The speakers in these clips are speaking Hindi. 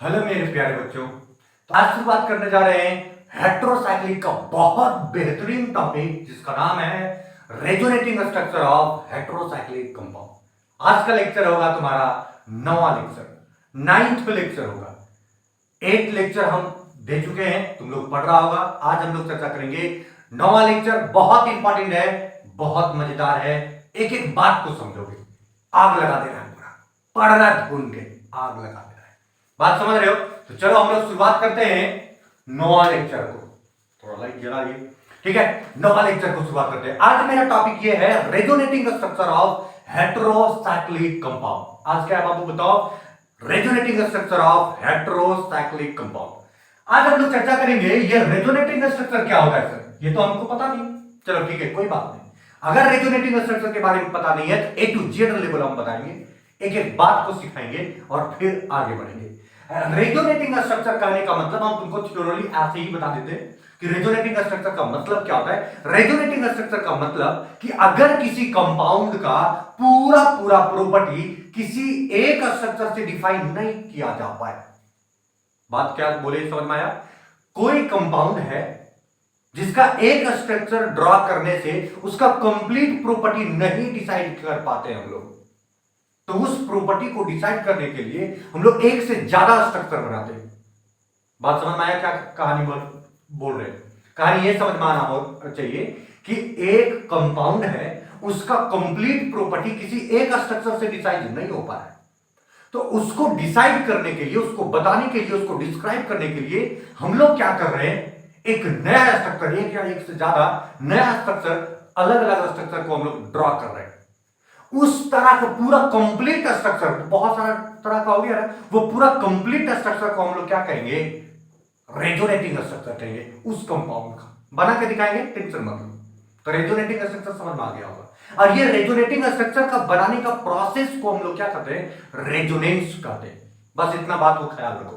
हेलो मेरे प्यारे बच्चों। तो आज शुरुआत करने जा रहे हैं हेट्रोसाइक्लिक का बहुत बेहतरीन टॉपिक जिसका नाम है resonating structure of heterocyclic compound. आज का लेक्चर होगा तुम्हारा 9वां लेक्चर, 9th लेक्चर होगा। 8 लेक्चर हम दे चुके हैं, तुम लोग पढ़ रहा होगा। आज हम लोग चर्चा करेंगे 9वां लेक्चर। बहुत इंपॉर्टेंट है, बहुत मजेदार है। एक एक बात को समझोगे, आग लगा देना है पूरा, पढ़ना ढूंढ के आग लगा देना है। बात समझ रहे हो? तो चलो हम लोग शुरुआत करते हैं 9वां लेक्चर को। थोड़ा लाइट जला दिए, ठीक है। 9वां लेक्चर को शुरुआत करते हैं। आज मेरा टॉपिक ये है resonating structure of heterocyclic compound. आज क्या है बाबू बताओ? Resonating structure of heterocyclic compound. आज हम लोग चर्चा करेंगे ये रेजोनेटिंग स्ट्रक्चर क्या होता है सर, ये तो हमको पता नहीं। चलो ठीक है, कोई बात नहीं। अगर रेजोनेटिंग स्ट्रक्चर के बारे में पता नहीं है तो A to Z लेवल हम बताएंगे, एक एक बात को सिखाएंगे और फिर आगे बढ़ेंगे। रेजोनेटिंग स्ट्रक्चर कहने का मतलब हम तुमको थ्योरली ऐसे ही बता देते हैं कि रेजोनेटिंग स्ट्रक्चर का मतलब क्या होता है। रेजोनेटिंग स्ट्रक्चर का मतलब कि अगर किसी कंपाउंड का पूरा पूरा प्रॉपर्टी किसी एक स्ट्रक्चर से डिफाइन नहीं किया जा पाए। बात क्या बोले, समझ में आया? कोई कंपाउंड है जिसका एक स्ट्रक्चर ड्रॉ करने से उसका कंप्लीट प्रॉपर्टी नहीं डिसाइड कर पाते हम लोग, तो उस प्रॉपर्टी को डिसाइड करने के लिए हम लोग एक से ज्यादा स्ट्रक्चर बनाते हैं। बात समझ में आया? क्या कहानी बोल रहे हैं? कहानी ये समझ में आना चाहिए कि एक कंपाउंड है, उसका कंप्लीट प्रॉपर्टी किसी एक स्ट्रक्चर से डिसाइड नहीं हो पा रहा है, तो उसको डिसाइड करने के लिए, उसको बताने के लिए, उसको डिस्क्राइब करने के लिए हम लोग क्या कर रहे हैं, एक नया स्ट्रक्चर, एक या एक से ज्यादा नया स्ट्रक्चर, अलग अलग स्ट्रक्चर को हम लोग ड्रॉ कर रहे हैं। उस तरह का पूरा कंप्लीट स्ट्रक्चर, बहुत सारा तरह का हो गया ना, वो पूरा कंप्लीट स्ट्रक्चर को हम लोग क्या कहेंगे? रेजोनेटिंग स्ट्रक्चर कहेंगे। उस कंपाउंड का बना के दिखाएंगे, टेंशन मत लो। तो रेजोनेटिंग स्ट्रक्चर समझ में आ गया होगा। और ये रेजोनेटिंग स्ट्रक्चर का बनाने का प्रोसेस को हम लोग क्या कहते हैं? रेजोनेंस कहते हैं। बस इतना बात को ख्याल रखो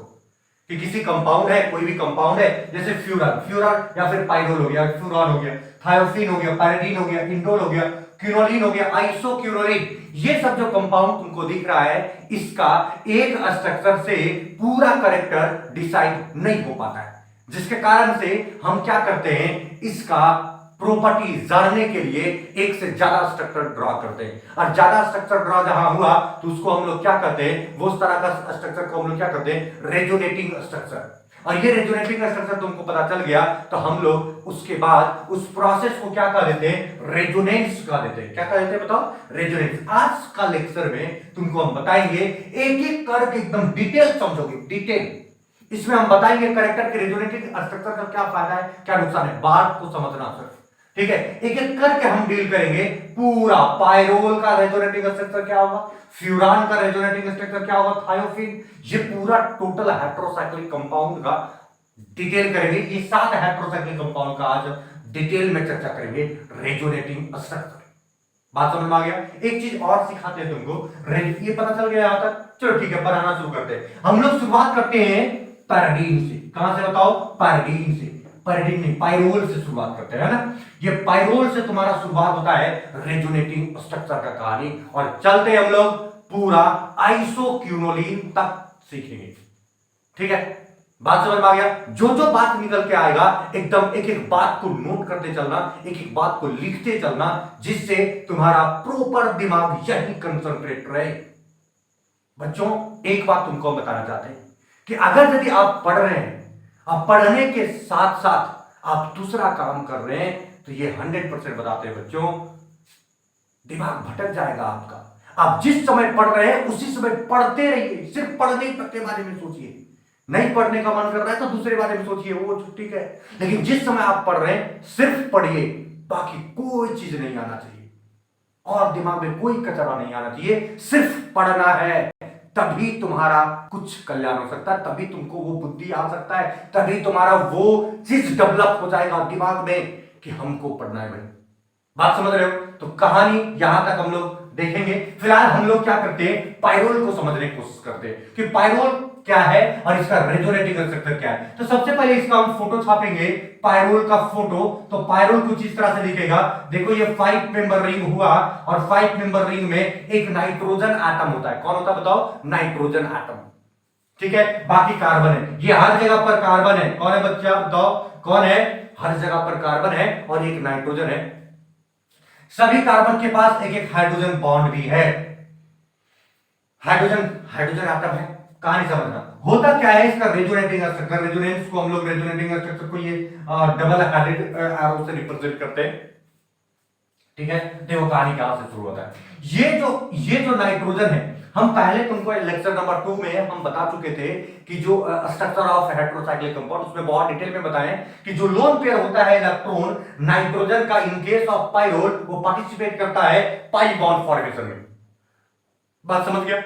कि किसी कंपाउंड है, कोई भी कंपाउंड है, जैसे फ्यूरान या फिर पाइरोल हो गया, फ्यूरान हो गया, थायोफिन हो गया, पैरिडीन हो गया, इंडोल हो गया, क्यूनोलिन हो गया, आइसोक्यूनोलिन, ये सब जो कंपाउंड तुमको दिख रहा है, इसका एक स्ट्रक्चर से पूरा कैरेक्टर डिसाइड नहीं हो पाता है, जिसके कारण से हम क्या करते हैं, इसका प्रॉपर्टी जानने के लिए एक से ज्यादा स्ट्रक्चर ड्रॉ करते हैं। और ज्यादा स्ट्रक्चर ड्रॉ जहां हुआ तो उसको हम लोग क्या करते हैं, वो उस तरह का स्ट्रक्चर को हम लोग क्या करते हैं? Resonating structure. और ये रेजोनेटिंग स्ट्रक्चर तुमको पता चल गया तो हम लोग उसके बाद उस प्रोसेस को क्या कह देते हैं? रेजोनेंस कह देते हैं। क्या कह देते हैं बताओ? रेजोनेंस। आज का लेक्चर में तुमको हम बताएंगे, एक एक करके एकदम डिटेल समझोगे, डिटेल। इसमें हम बताएंगे कैरेक्टर के रेजोनेटिंग स्ट्रक्चर का क्या फायदा है, क्या नुकसान है, बात को समझना सर, ठीक है। एक एक करके हम डील करेंगे। पूरा पाइरोल का रेजोनेटिंग स्ट्रक्चर क्या होगा, फ्यूरान का रेजोनेटिंग स्ट्रक्चर क्या होगा, थायोफिन, ये पूरा टोटल हेटेरोसाइक्लिक कंपाउंड का डिटेल करेंगे। ये 7 हेटेरोसाइक्लिक कंपाउंड का आज डिटेल में चर्चा करेंगे, रेजोनेटिंग स्ट्रक्चर। बात समझ में आ गया? एक चीज और सिखाते हैं तुमको, ये पता चल गया यहां तक? चलो ठीक है, बनाना शुरू करते हैं। हम लोग शुरुआत करते हैं पैरिडीन से। कहां से बताओ? पैरिडीन से। पैरिडीन नहीं, पाइरोल से शुरुआत करते हैं ना। ये पाइरोल से तुम्हारा शुरुआत होता है रेजोनेटिंग स्ट्रक्चर का कहानी, और चलते हम लोग पूरा आइसोक्यूनोलिन तक सीखेंगे, ठीक है। बात समझ में आ गया? जो जो बात निकल के आएगा एकदम एक एक बात को नोट करते चलना, एक एक बात को लिखते चलना, जिससे तुम्हारा प्रॉपर दिमाग यही कंसंट्रेट रहे। बच्चों एक बात तुमको हम बताना चाहते हैं कि अगर यदि आप पढ़ रहे हैं, आप पढ़ने के साथ साथ आप दूसरा काम कर रहे हैं, तो ये 100% बताते हैं बच्चों, दिमाग भटक जाएगा आपका। आप जिस समय पढ़ रहे हैं उसी समय पढ़ते रहिए, सिर्फ पढ़ने तक के बारे में सोचिए। नहीं पढ़ने का मन कर रहा है तो दूसरे बारे में सोचिए, वो ठीक है, लेकिन जिस समय आप पढ़ रहे हैं सिर्फ पढ़िए, बाकी कोई चीज नहीं आना चाहिए और दिमाग में कोई कचरा नहीं आना चाहिए। सिर्फ पढ़ना है, तभी तुम्हारा कुछ कल्याण हो सकता है, तभी तुमको वो बुद्धि आ सकता है, तभी तुम्हारा वो चीज डेवलप हो जाएगा दिमाग में कि हमको पढ़ना है भाई। बात समझ रहे हो? तो कहानी यहां तक हम लोग देखेंगे। फिलहाल हम लोग क्या करते हैं, पाइरोल को समझने की कोशिश करते हैं कि पाइरोल क्या है और इसका रेजोनेटिंग स्ट्रक्चर क्या है। तो सबसे पहले इसका हम फोटो छापेंगे, पाइरोल का फोटो। तो पाइरोल कुछ इस तरह से दिखेगा। देखो ये 5 मेंबर रिंग हुआ और 5 मेंबर रिंग में एक नाइट्रोजन एटम होता है। कौन होता है बताओ? Nitrogen atom. ठीक है, बाकी कार्बन है, ये हर जगह पर कार्बन है। कौन है बच्चा बताओ, कौन है, हर जगह पर कार्बन है और एक नाइट्रोजन है। सभी कार्बन के पास एक एक हाइड्रोजन बॉन्ड भी है। हाइड्रोजन हाइड्रोजन एटम है, कहानी समझना। होता क्या है इसका रेजोनेटिंग स्ट्रक्चर, रेजोनेंस को हम लोग रेजोनेटिंग स्ट्रक्चर को ये डबल हेडेड एरो से रिप्रेजेंट करते हैं। ठीक है, देखो कहानी कहां से शुरू होता है। ये जो नाइट्रोजन है, हम पहले तुमको लेक्चर नंबर 2 में हम बता चुके थे कि जो स्ट्रक्चर ऑफ हेटेरोसाइक्लिक कंपाउंड, उसमें बहुत डिटेल में बताएं कि जो लोन पेयर होता है इलेक्ट्रॉन नाइट्रोजन का, इन केस ऑफ पाइरोल, वो पार्टिसिपेट करता है पाई बॉन्ड फॉर्मेशन में। बात समझ गया?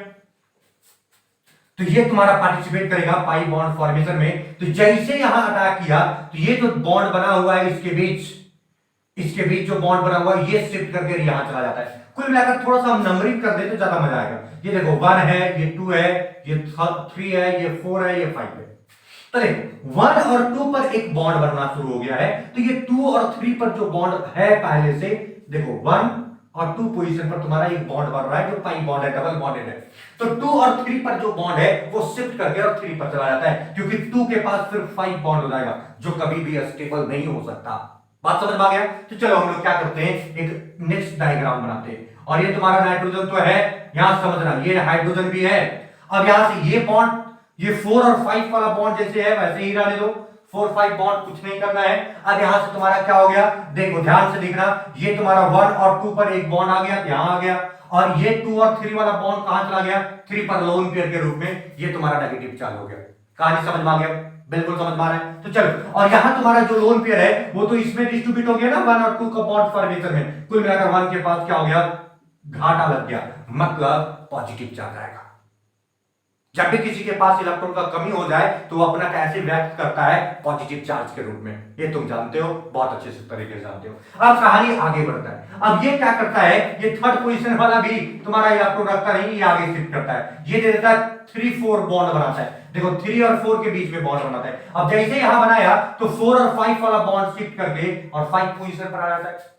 तो ये तुम्हारा पार्टिसिपेट करेगा पाई बॉन्ड फॉर्मेशन में। तो जैसे यहां अटैक किया तो ये जो बॉन्ड बना हुआ है इसके बीच जो बॉन्ड बना हुआ है ये शिफ्ट करके यहां चला जाता है। कुल मिलाकर थोड़ा सा हम नंबरिंग कर दे तो ज्यादा मजा आएगा। ये देखो 1 है, ये 2 है, ये 3 है, ये 4 है, ये 5 है। तो देखो 1 और 2 पर एक बॉन्ड बनना शुरू हो गया है। तो ये 2 और 3 पर जो बॉन्ड है पहले से, देखो 1 और 2 पोजीशन पर तुम्हारा एक बॉन्ड बन रहा है जो पाई बॉन्ड है, डबल बॉन्डेड है। तो 2 और 3 पर जो बॉन्ड है वो शिफ्ट करके और 3 पर चला जाता है, क्योंकि 2 के पास सिर्फ 5 बॉन्ड हो जाएगा जो कभी भी स्टेबल नहीं हो सकता। बात समझ में आ गया? तो चलो हम लोग क्या करते हैं, एक नेक्स्ट डायग्राम बनाते हैं। और ये तुम्हारा नाइट्रोजन तो है, यहां समझना, ये हाइड्रोजन भी है। अब यहां से ये बॉन्ड, ये 4 और 5 वाला बॉन्ड जैसे है वैसे ही रहने दो, 4 5 बॉन्ड कुछ नहीं करना है। अब यहां से तुम्हारा क्या हो गया, देखो ध्यान से देखना, ये तुम्हारा 1 और 2 पर एक बॉन्ड आ गया, यहां आ गया। और ये 2 और 3 वाला बॉन्ड कहां चला गया, 3 पर लोन पेयर के रूप में, ये तुम्हारा नेगेटिव चार्ज हो गया। कहानी समझ में आ गया? बिल्कुल समझ में आ रहा है। तो चलो, और यहां तुम्हारा जो लोन पेयर है वो तो इसमें डिस्ट्रीब्यूट हो गया ना 1 और 2 का बॉन्ड फॉर्मेशन में। कुल मिलाकर 1 के पास क्या हो गया, घाटा लग गया, मतलब पॉजिटिव चार्ज आएगा। जब भी किसी के पास इलेक्ट्रॉन का कमी हो जाए तो वो अपना कैसे व्यक्त करता है, पॉजिटिव चार्ज के रूप में। ये तुम जानते हो, बहुत अच्छे से तरीके से जानते हो। अब कहानी आगे बढ़ता है। अब ये क्या करता है, ये थर्ड पोजीशन वाला भी तुम्हारा इलेक्ट्रॉन रखता नहीं, ये आगे शिफ्ट करता है, ये दे देता है 3 4 बॉन्ड बनाता है। देखो 3 और 4 के बीच में बॉन्ड बनाता है। अब जैसे यहां बनाया तो 4 और 5 वाला बॉन्ड शिफ्ट करके और 5 पोजीशन पर आ जाता है।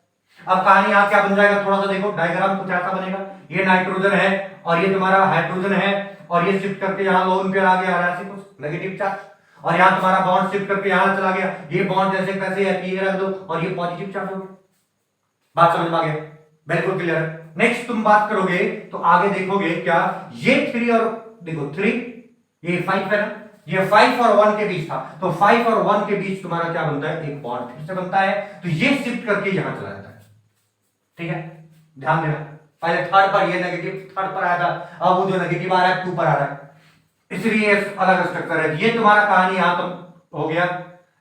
अब कहानी यहां क्या बन जाएगा, थोड़ा सा देखो डायग्राम कुछ ऐसा बनेगा, ये नाइट्रोजन है और ये तुम्हारा हाइड्रोजन है, और ये शिफ्ट करके यहां लोन पेयर आ गया और ऐसे कुछ नेगेटिव चार्ज, और यहां तुम्हारा बॉन्ड शिफ्ट करके यहां चला गया, ये बॉन्ड जैसे कैसे है ये रख दो और ये पॉजिटिव चार्ज हो गया। बात समझ में आ गया? बिल्कुल क्लियर है। नेक्स्ट तुम बात करोगे तो आगे देखोगे क्या, ये 3 और देखो 3, ये 5 है ना, ये 5 और 1 के बीच था, तो 5 और 1 के बीच तुम्हारा क्या बनता है, एक बॉन्ड फिर से बनता है, तो ये शिफ्ट करके यहां चला जाता है। ठीक है, ध्यान देना, पहले थर्ड पर ये नेगेटिव थर्ड पर आया था, अब वो जो नेगेटिव आ रहा है 2 पर आ रहा है, इसलिए अलग स्ट्रक्चर है। ये तुम्हारा कहानी यहां तो हो गया।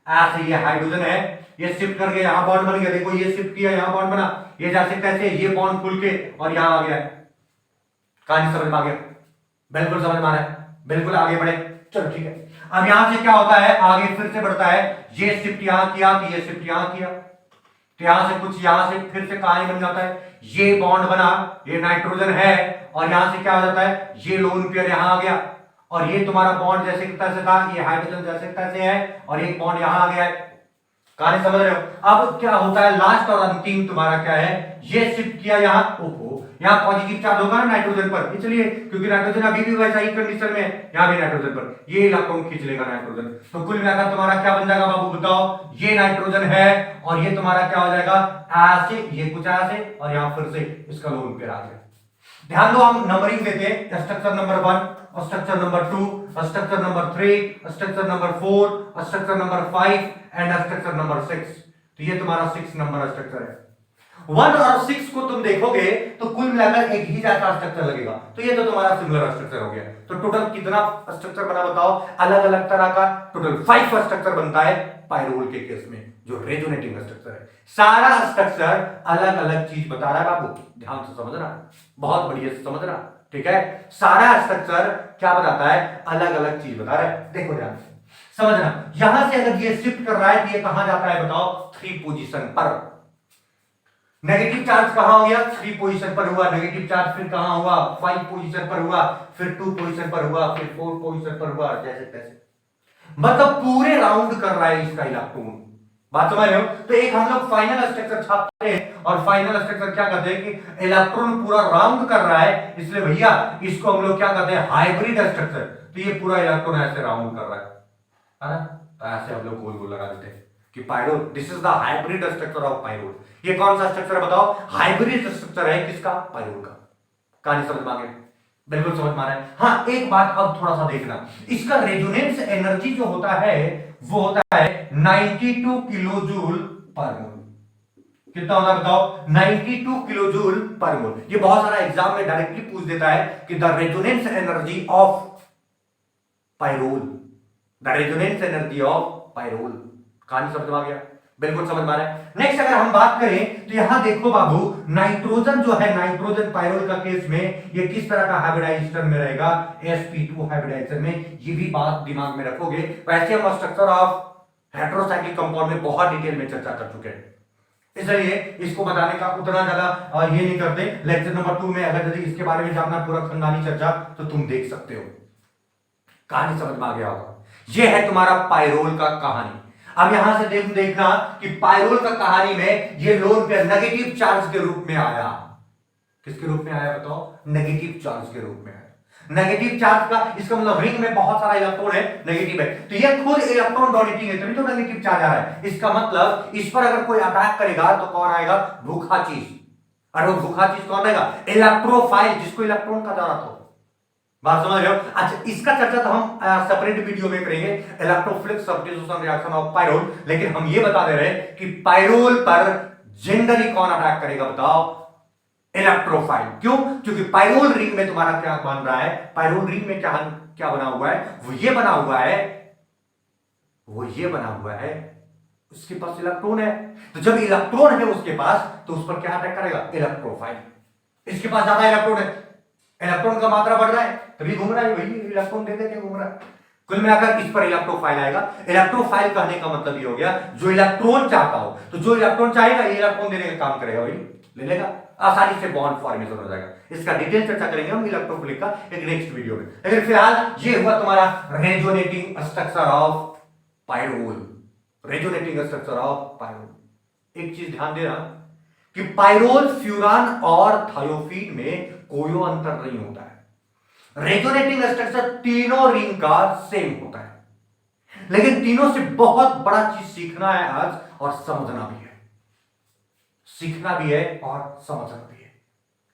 ऐसे ये हाइड्रोजन है, ये शिफ्ट करके यहां बॉन्ड बन गया, देखो ये शिफ्ट किया यहां बॉन्ड बना, ये जैसे कैसे ये बॉन्ड खुल के और यहां आ गया। कहानी समझ में आ गया? बिल्कुल समझ में आ रहा है, बिल्कुल आगे बढ़े। चलो ठीक है, अब यहां से क्या होता है, आगे फिर से बढ़ता है, ये शिफ्ट यहां किया तो ये शिफ्ट यहां किया, तो यहां से कुछ यहां से फिर से कहानी बन जाता है, ये बॉन्ड बना, ये नाइट्रोजन है, और यहां से क्या हो जाता है, ये लोन पेयर यहां आ गया, और ये तुम्हारा बॉन्ड जैसे तैसे था, ये हाइड्रोजन जैसे तैसे है, और एक बॉन्ड यहां आ गया है। कहानी समझ रहे हो? अब क्या होता है, लास्ट और अंतिम तुम्हारा क्या है, ये शिफ्ट किया यहां, ओहो यहां पॉजिटिव चार्ज होगा ना नाइट्रोजन पर, इसलिए क्योंकि नाइट्रोजन अभी भी वैसा ही कंडीशन में है, यहां भी नाइट्रोजन पर ये इलेक्ट्रॉन खींच लेगा नाइट्रोजन। तो कुल मिलाकर तुम्हारा क्या बन जाएगा बाबू बताओ, ये नाइट्रोजन है और ये तुम्हारा क्या हो जाएगा, ऐसे, ये कुछ ऐसे, और यहां फिर से इसका लोन पेयर आ गया। ध्यान दो, हम नंबरिंग देते हैं, structure number 1, structure number 2, structure number 3, structure number 4, structure number 5 and structure number 6। तो ये तुम्हारा 6 नंबर स्ट्रक्चर है। 1 और 6 को तुम देखोगे तो कुल मिलाकर एक ही जैसा स्ट्रक्चर लगेगा, तो ये तो तुम्हारा सिमिलर स्ट्रक्चर हो गया। तो टोटल कितना स्ट्रक्चर बना बताओ, अलग अलग तरह का टोटल 5 स्ट्रक्चर बनता है पाइरोल के केस में, जो रेजोनेटिंग स्ट्रक्चर है। सारा स्ट्रक्चर अलग अलग चीज बता रहा है बाबू, ध्यान से समझना, बहुत बढ़िया से समझना। ठीक है, सारा स्ट्रक्चर क्या बताता है, अलग अलग चीज बता रहा है। देखो ध्यान से समझना, यहां से अगर ये शिफ्ट कर रहा है तो ये कहां जाता है बताओ, 3 पोजीशन पर। नेगेटिव चार्ज कहां हो गया, 3 पोजीशन पर हुआ, नेगेटिव चार्ज फिर कहां हुआ, 5 पोजीशन पर हुआ, फिर 2 पोजीशन पर हुआ, फिर 4 पोजीशन पर हुआ, जैसे तैसे, मतलब पूरे राउंड कर रहा है इसका इलेक्ट्रॉन। बात समझ रहे हो? तो एक हम लोग फाइनल स्ट्रक्चर छापते हैं, और फाइनल स्ट्रक्चर क्या करते हैं कि इलेक्ट्रॉन पूरा राउंड कर रहा है, इसलिए भैया इसको हम लोग क्या कहते हैं, हाइब्रिड स्ट्रक्चर। तो ये पूरा इलेक्ट्रॉन ऐसे राउंड कर रहा है ना, तो ऐसे हम लोग गोल गोल लगा देते हैं कि pyrrole, this is the hybrid structure of pyrrole. ये कौन सा स्ट्रक्चर है बताओ? हाइब्रिड स्ट्रक्चर है किसका? पायरोल का। कहानी समझ में आ गई? बिल्कुल समझ में आ रहा है। हाँ, एक बात अब थोड़ा सा देखना, इसका रेजोनेंस एनर्जी जो होता है वो होता है 92 किलो जूल पर मोल। कितना होता है बताओ? 92 किलो जूल पर मोल। ये बहुत सारा एग्जाम में डायरेक्टली पूछ देता है कि the resonance energy of pyrrole, the resonance energy of pyrrole. कहानी समझ में आ गया? बिल्कुल समझ में आ रहा है। नेक्स्ट अगर हम बात करें तो यहां देखो बाबू, नाइट्रोजन जो है, नाइट्रोजन पायरोल का केस में ये किस तरह का हाइब्रिडाइजेशन में रहेगा? sp2 हाइब्रिडाइजेशन में। ये भी बात दिमाग में रखोगे। वैसे हम स्ट्रक्चर ऑफ हेटेरोसाइक्लिक कंपाउंड में बहुत डिटेल में चर्चा कर चुके हैं, इसलिए इसको बताने का उतना ज्यादा ये नहीं करते। लेक्चर नंबर 2 में अगर यदि इसके बारे में जानना पूरा खानदानी चर्चा तो तुम देख सकते हो। कहानी समझ में आ गया होगा? ये है तुम्हारा पायरोल का कहानी। अब यहां से देखना कि पायरोल का कहानी में ये लोन पेयर नेगेटिव चार्ज के रूप में आया। किसके रूप में आया बताओ? नेगेटिव चार्ज के रूप में आया। नेगेटिव चार्ज का इसका मतलब रिंग में बहुत सारा इलेक्ट्रॉन है, नेगेटिव है, तो ये खुद इलेक्ट्रॉन डोनेटिंग है, तभी तो नेगेटिव चार्ज आ रहा है। इसका मतलब इस पर अगर कोई अटैक करेगा तो कौन आएगा? भूखा चीज। और वो भूखा चीज कौन रहेगा? इलेक्ट्रोफाइल, जिसको इलेक्ट्रॉन का जरूरत हो। बात समझ रहे हो? अच्छा, इसका चर्चा तो हम सेपरेट वीडियो में करेंगे, electrophilic substitution reaction of pyrrole. लेकिन हम ये बता दे रहे हैं कि पायरोल पर जनरली कौन अटैक करेगा बताओ? इलेक्ट्रोफाइल। क्यों? क्योंकि पायरोल रिंग में तुम्हारा क्या बन रहा है? पायरोल रिंग में क्या क्या बना हुआ है? वो ये बना हुआ है, वो ये बना हुआ है, उसके पास इलेक्ट्रॉन है। तो जब इलेक्ट्रॉन है उसके पास तो उस पर क्या अटैक करेगा? इलेक्ट्रोफाइल। इसके पास ज्यादा इलेक्ट्रॉन है, इलेक्ट्रॉन का मात्रा बढ़ रहा है, तभी घूम रहा है, वही इलेक्ट्रॉन दे दे के घूम रहा है। कुल मिलाकर इस पर इलेक्ट्रोफाइल आएगा। इलेक्ट्रोफाइल कहने का मतलब ये हो गया जो इलेक्ट्रॉन चाहता हो, तो जो इलेक्ट्रॉन चाहेगा ये इलेक्ट्रॉन देने का काम करेगा, वही ले लेगा, आसानी से बॉन्ड फॉर्मेशन हो जाएगा। इसका डिटेल चर्चा करेंगे हम इलेक्ट्रोफिलिक का एक नेक्स्ट वीडियो में। लेकिन फिलहाल ये हुआ तुम्हारा resonating structure of pyrrole. Resonating structure of pyrrole. एक चीज ध्यान देना कि पायरोल, फ्यूरान और थायोफीन में कोई अंतर नहीं होता है। रेजोनेटिंग स्ट्रक्चर तीनों रिंग का सेम होता है, लेकिन तीनों से बहुत बड़ा चीज सीखना है आज और समझना भी है। सीखना भी है और समझना भी है।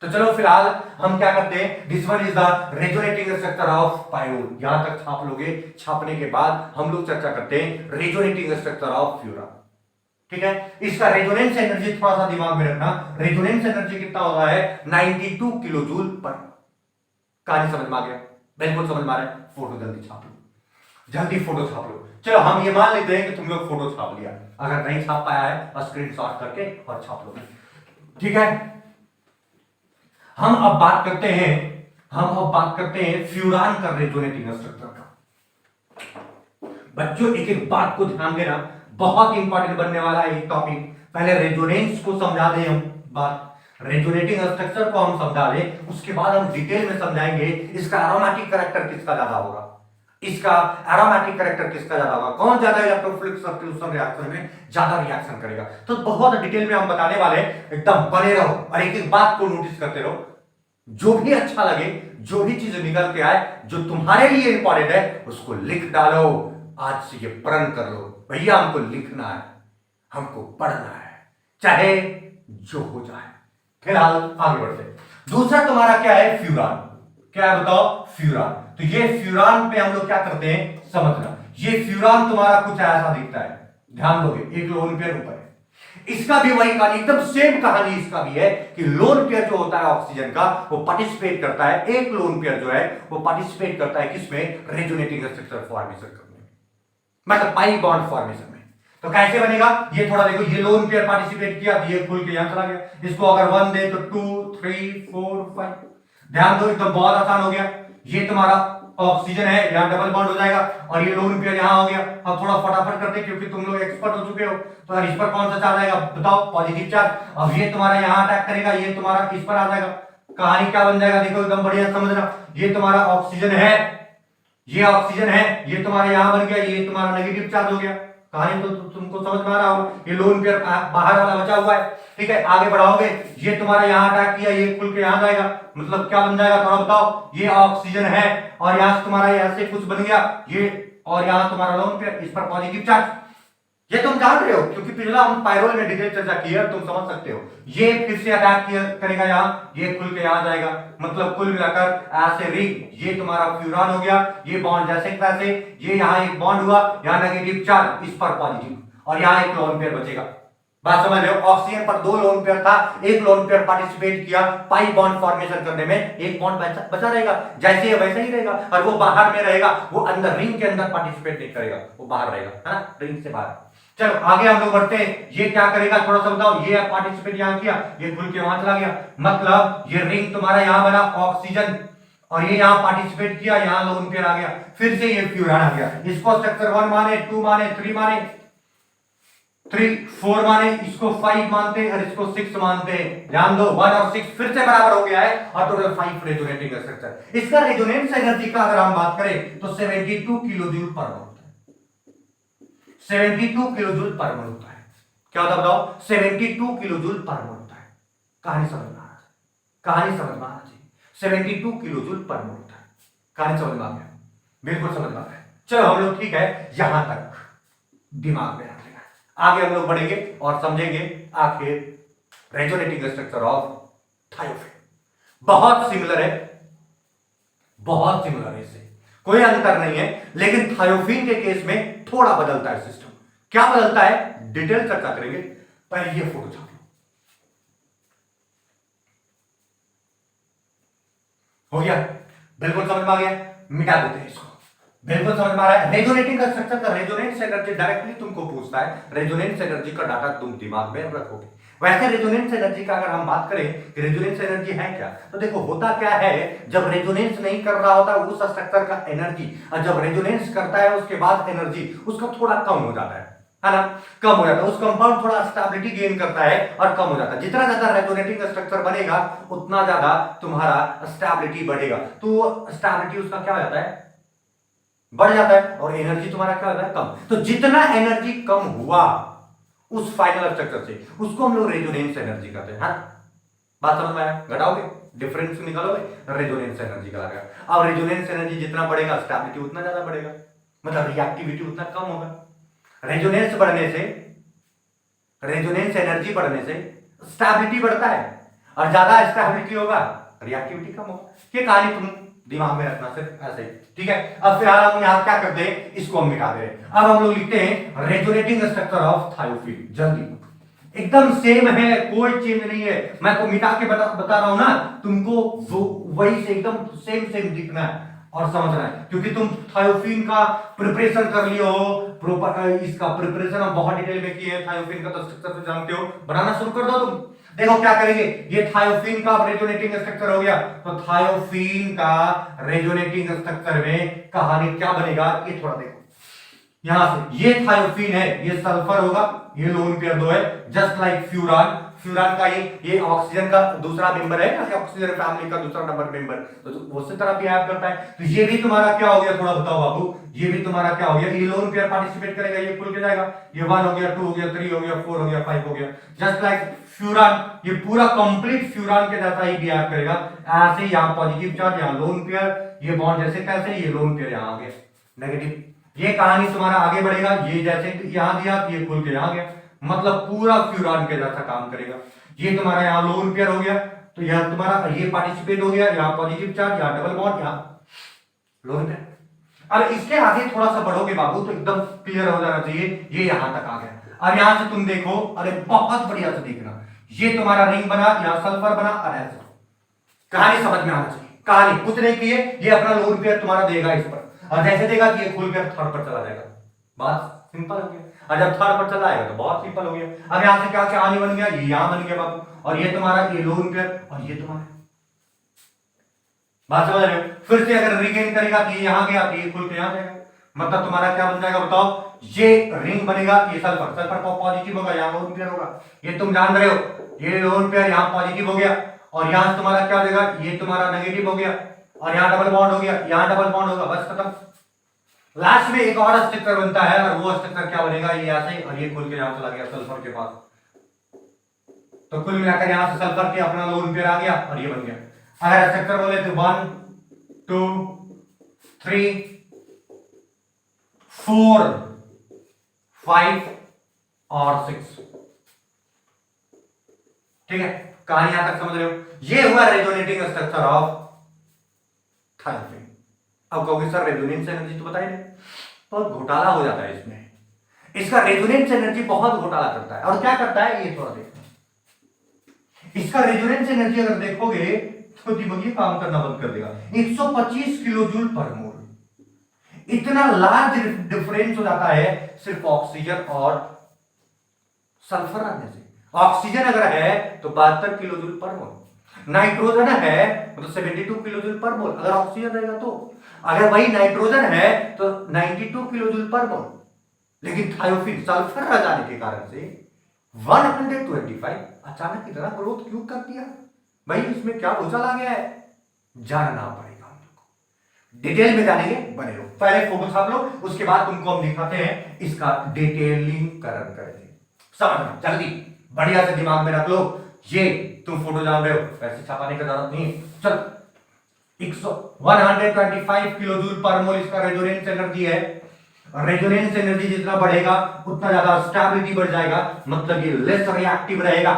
तो चलो फिलहाल हम क्या करते हैं, this one is the resonating structure of pyrrole. यहां तक छाप लोगे, छापने के बाद हम लोग चर्चा करते हैं रेजोनेटिंग स्ट्रक्चर ऑफ फ्यूरान। ठीक है, इसका रेजोनेंस एनर्जी थोड़ा सा दिमाग में रखना। रेजोनेंस एनर्जी कितना हो रहा है? 92 किलो जूल पर। कहानी समझ में आ गया? बिल्कुल समझ में आ रहा है। फोटो जल्दी छाप लो, जल्दी फोटो छाप लो। चलो हम ये मान लेते हैं कि तुम लोग फोटो छाप लिया, अगर नहीं छाप पाया है तो स्क्रीनशॉट करके और छाप लो। ठीक है, हम अब बात करते हैं फ्यूरान का रेजोनेटिंग स्ट्रक्चर का। बच्चों एक एक बात को ध्यान देना, बहुत इंपॉर्टेंट बनने वाला है ये टॉपिक। पहले रेजोनेंस को समझा दें हम, बात रेजोनेटिंग स्ट्रक्चर को हम समझा दें, उसके बाद हम डिटेल में समझाएंगे इसका एरोमेटिक कैरेक्टर किसका ज्यादा होगा, इसका एरोमेटिक कैरेक्टर किसका ज्यादा होगा, कौन ज्यादा इलेक्ट्रोफिलिक सब्स्टिट्यूशन रिएक्शन में ज्यादा रिएक्शन करेगा। तो बहुत डिटेल में हम बताने वाले हैं, एकदम बने रहो और एक एक बात को नोटिस करते रहो। जो भी अच्छा लगे, जो भी चीज निकल के आए, जो तुम्हारे लिए इंपॉर्टेंट है उसको लिख डालो। आज से ये प्रण कर लो, भैया हमको लिखना है, हमको पढ़ना है, चाहे जो हो जाए। फिलहाल आगे बढ़ते। दूसरा तुम्हारा क्या है? फ्यूरान। क्या है बताओ? फ्यूरान। तो ये फ्यूरान पे हम लोग क्या करते हैं समझना। ये फ्यूरान तुम्हारा कुछ ऐसा दिखता है, ध्यान दोगे, एक लोन पेयर ऊपर है। इसका भी वही कहानी, एकदम सेम कहानी इसका भी है कि लोन पेयर जो होता है ऑक्सीजन का, वो पार्टिसिपेट करता है, एक लोन पेयर जो है वो पार्टिसिपेट करता है किसमें? रेजोनेटिंग स्ट्रक्चर फॉर्मेशन करने में, मतलब पाई बॉन्ड फॉर्मेशन में। तो कैसे बनेगा ये थोड़ा देखो। ये लोन पेयर पार्टिसिपेट किया, ये खुल के यहां चला गया। इसको अगर 1 दे तो 2 3 4 5। ध्यान दो, एकदम बहुत आसान हो गया। ये तुम्हारा ऑक्सीजन है, यहां डबल बॉन्ड हो जाएगा और ये लोन पेयर यहां हो गया। अब थोड़ा फटाफट करते क्योंकि तुम लोग एक्सपर्ट हो चुके हो। तो इस पर कौन सा चार्ज आएगा बताओ? Positive charge. अब ये तुम्हारा यहां अटैक करेगा, ये तुम्हारा इस पर आ जाएगा। कहानी क्या बन जाएगा देखो, एकदम बढ़िया समझना। ये तुम्हारा ऑक्सीजन है, ये ऑक्सीजन है, ये तुम्हारा यहां बन गया, ये तुम्हारा नेगेटिव चार्ज हो गया। कहानी तो तुमको समझ में आ रहा होगा। ये लोन पेयर बाहर वाला बचा हुआ है, ठीक है। आगे बढ़ाओगे, ये तुम्हारा यहाँ अटैक किया, ये खुल के यहाँ जाएगा, मतलब क्या बन जाएगा थोड़ा बताओ। ये ऑक्सीजन है और यहाँ से तुम्हारा ऐसे कुछ बन गया ये, और यहाँ तुम्हारा लोन पेयर, इस पर पॉजिटिव चार्ज। ये तुम जान रहे हो क्योंकि पिछला हम पायरोल में डिटेल चर्चा की है, तुम समझ सकते हो। ये फिर से अटैक करेगा यहाँ, ये खुल के यहाँ जाएगा, मतलब कुल मिलाकर ऐसे रिंग, ये तुम्हारा फ्यूरान हो गया, ये बॉन्ड जैसे वैसे, ये यहाँ एक बॉन्ड हुआ, यहाँ नेगेटिव चार्ज, इस पर पॉजिटिव, और यहाँ एक लोन पेयर बचेगा। बात समझ रहे हो। ऑक्सीजन पर 2 लोन पेयर था, एक लोन पेयर पार्टिसिपेट किया पाई बॉन्ड फॉर्मेशन करने में, एक बॉन्ड बचा रहेगा, जैसे है वैसा ही रहेगा, और वो बाहर में रहेगा, वो अंदर रिंग के अंदर पार्टिसिपेट नहीं करेगा, वो बाहर रहेगा, है ना, रिंग से बाहर। चलो आगे हम लोग बढ़ते हैं। ये क्या करेगा थोड़ा सा बताओ। ये पार्टिसिपेट यहां किया, ये खुल के वहां चला गया, मतलब ये रिंग तुम्हारा यहां बना ऑक्सीजन, और ये यहां पार्टिसिपेट किया, यहां लोन पेयर आ गया, फिर से ये फ्यूरान आ गया। इसको स्ट्रक्चर 1 माने, 2 माने, 3 माने, 3 4 माने, इसको 5 मानते और इसको 6 मानते। ध्यान दो 1 और 6 फिर से बराबर हो गया है, और टोटल 5 रेजोनेटिंग स्ट्रक्चर। इसका रेजोनेंस एनर्जी का अगर हम बात करें तो 72 किलो जूल पर मोल, 72 किलो जूल पर मोल होता है। क्या होता है बताओ, 72 किलो जूल पर मोल होता है। कहानी समझ में आना चाहिए, कहानी समझ में आना चाहिए। 72 किलो जूल पर मोल होता है। कहानी समझ में आ गया, बिल्कुल समझ में आ गया। चलो हम लोग ठीक है, यहां तक दिमाग में रख लेना। आगे हम लोग बढ़ेंगे और समझेंगे आखिर रेजोनेटिंग स्ट्रक्चर ऑफ थायोफिन। बहुत सिमिलर है, बहुत सिमिलर है, इससे कोई अंतर नहीं है, लेकिन थायोफिन के केस में थोड़ा बदलता है सिस्टम। क्या बदलता है डिटेल चर्चा करेंगे। पहले ये फोटो छाप लो, हो गया, बिल्कुल समझ में आ गया, मिटा देते हैं इसको। बिल्कुल समझ में आ रहा है। रेजोनेटिंग का स्ट्रक्चर का रेजोनेंस एनर्जी डायरेक्टली तुमको पूछता है, रेजोनेंस एनर्जी का डाटा तुम दिमाग में रखोगे। वैसे रेजोनेंस एनर्जी का अगर हम बात करें कि रेजोनेंस एनर्जी है क्या, तो देखो होता क्या है, जब रेजोनेंस नहीं कर रहा होता उस स्ट्रक्चर का एनर्जी, और जब रेजोनेंस करता है उसके बाद एनर्जी उसका थोड़ा कम हो जाता है ना, कम हो जाता है। उस कंपाउंड थोड़ा स्टेबिलिटी गेन करता है और कम हो जाता है। जितना ज्यादा रेजोनेटिंग स्ट्रक्चर बनेगा उतना ज्यादा तुम्हारा स्टेबिलिटी बढ़ेगा, तो स्टेबिलिटी उसका क्या हो जाता है, बढ़ जाता है, और एनर्जी तुम्हारा क्या होता है, कम। तो जितना एनर्जी कम हुआ उस फाइनल स्ट्रक्चर से, उसको हम लोग रेजोनेंस एनर्जी कहते हैं। बात समझ में आया, घटाओगे डिफरेंस निकालोगे, रेजोनेंस एनर्जी का लगा। अब रेजोनेंस एनर्जी जितना बढ़ेगा स्टेबिलिटी उतना ज्यादा बढ़ेगा, मतलब रिएक्टिविटी उतना कम होगा। रेजोनेंस बढ़ने से, रेजोनेंस एनर्जी बढ़ने से स्टेबिलिटी बढ़ता है, और ज्यादा स्टेबिलिटी होगा रिएक्टिविटी कम होगा। ये कहानी तुम दिमाग में रखना सिर्फ ऐसे ही, ठीक है। अब फिलहाल हम यहां क्या करते हैं, इसको हम मिटा दे रहे हैं। अब हम लोग लिखते हैं रेजोनेटिंग स्ट्रक्चर ऑफ थायोफिन। जल्दी, एकदम सेम है, कोई चेंज नहीं है। मैं तो मिटा के बता रहा हूं ना, तुमको वही से एकदम सेम सेम दिखना है और समझना है, क्योंकि तुम थायोफिन का प्रिपरेशन कर लियो हो, प्रॉपर इसका प्रिपरेशन हम बहुत डिटेल में किए हैं। थायोफिन का तो स्ट्रक्चर तो जानते हो, बनाना शुरू कर दो तुम। देखो क्या करेंगे, ये थायोफिन का रेजोनेटिंग स्ट्रक्चर हो गया, तो थायोफिन का रेजोनेटिंग स्ट्रक्चर में कहानी क्या बनेगा, ये थोड़ा देखो। यहां से ये थायोफिन है, ये सल्फर होगा, ये लोन पेयर 2 है, जस्ट लाइक फ्यूरान। फ्यूरान का ये ऑक्सीजन का दूसरा मेंबर है ना, ऑक्सीजन फैमिली का दूसरा नंबर मेंबर, तो उसी तरह बिहेव करता है। तो ये भी तुम्हारा क्या हो गया, थोड़ा बताओ बाबू, ये भी तुम्हारा क्या हो गया, ये लोन पेयर पार्टिसिपेट करेगा, ये खुल के जाएगा, ये 1 हो गया, 2 हो गया, 3 हो गया, 4 हो गया, 5 हो गया, जस्ट लाइक फ्यूरान। ये पूरा कंप्लीट फ्यूरान के जैसा ही बिहेव करेगा। ऐसे यहां पॉजिटिव चार्ज, यहां लोन पेयर, ये बॉन्ड जैसे कैसे, ये लोन पेयर यहां आ गया नेगेटिव। ये कहानी तुम्हारा आगे बढ़ेगा, ये जैसे यहां दिया, ये खुल के यहां गया, मतलब पूरा फ्यूरान के जैसा काम करेगा। ये तुम्हारा यहाँ लोन पेयर हो गया, तो यहां तुम्हारा ये पार्टिसिपेट हो गया, यहाँ पॉजिटिव चार्ज, यहाँ डबल बॉन्ड, यहाँ लोन पेयर। अब इसके आगे थोड़ा सा बढ़ोगे बाबू तो एकदम क्लियर हो जाना चाहिए, ये यहां तक आ गया। अब यहां से तुम देखो, अरे बहुत बढ़िया से देखना, ये तुम्हारा रिंग बना, यहाँ सल्फर बना, और ऐसा कहानी समझ में आना चाहिए। कहानी कुछ नहीं की है, ये अपना लोन पेयर तुम्हारा देगा इस पर, और जैसे देगा कि ये खुल कर थर्ड पर चला जाएगा। बात सिंपल हो गया। और जब थर्ड पर चला आएगा तो बहुत सिंपल हो गया। अब यहां से क्या कहानी बन गया, ये यहां बन गया बाबू, और ये तुम्हारा ये लोन पेयर, और ये तुम्हारा, बात समझ रहे हो। फिर से अगर रिगेन करेगा तो ये यहां गया, तो ये खुल के यहां जाएगा, मतलब तुम्हारा क्या बन जाएगा बताओ, ये रिंग बनेगा, ये सल्फर, सल्फर पॉजिटिव होगा, यहाँ लोन पेयर होगा, ये तुम जान रहे हो, ये लोन पेयर यहाँ पॉजिटिव हो गया, और यहां तुम्हारा क्या हो जाएगा, ये तुम्हारा नेगेटिव हो गया, और यहाँ डबल बॉन्ड हो गया, यहाँ डबल बॉन्ड होगा, बस खत्म। लास्ट में एक और स्ट्रक्चर बनता है, और वो स्ट्रक्चर क्या बनेगा, ये यहां से और ये खुल के यहां चला गया सल्फर के पास। तो कुल मिलाकर यहां से सल्फर के अपना लोन पेयर आ गया और ये बन गया। अगर स्ट्रक्चर बोले तो 1 2 3 4 5 और 6। ठीक है, कहानी यहां तक समझ रहे हो? ये हुआ रेजोनेटिंग स्ट्रक्चर ऑफ थायोफिन। अब कहोगे सर रेजोनेंस एनर्जी तो बताइए, तो घोटाला हो जाता है इसमें। इसका रेजोनेंस एनर्जी बहुत घोटाला करता है, और क्या करता है ये थोड़ा देखना। इसका रेजोनेंस एनर्जी अगर देखोगे तो दिमाग ये काम करना बंद कर देगा। 125 किलो जूल पर मोल, इतना लार्ज डिफरेंस हो जाता है सिर्फ ऑक्सीजन और सल्फर आने से। ऑक्सीजन अगर है तो 72 किलो जूल पर मोल, नाइट्रोजन है तो 72 किलो जूल पर मोल अगर ऑक्सीजन रहेगा तो। अगर वही नाइट्रोजन है तो 92 किलो जूल पर मोल, लेकिन थायोफिन सल्फर आ जाने के कारण से 125 अचानक इतना ग्रोथ क्यों कर दिया भाई? इसमें क्या घोटाला आ गया है, जानना पड़ेगा हम लोग को। डिटेल में जानेंगे, बने रहो। पहले फोटो छाप लो, उसके बाद तुमको हम दिखाते हैं इसका डिटेलिंग करेंगे। समझना जल्दी, बढ़िया से दिमाग में रख लो। ये तुम फोटो जान रहे हो, पैसे छापाने की जरूरत नहीं। चल 125 किलो जूल पर मोल इसका रेजोनेंस एनर्जी है। रेजोनेंस एनर्जी जितना बढ़ेगा उतना ज्यादा स्टेबिलिटी बढ़ जाएगा, मतलब ये लेस रिएक्टिव रहेगा।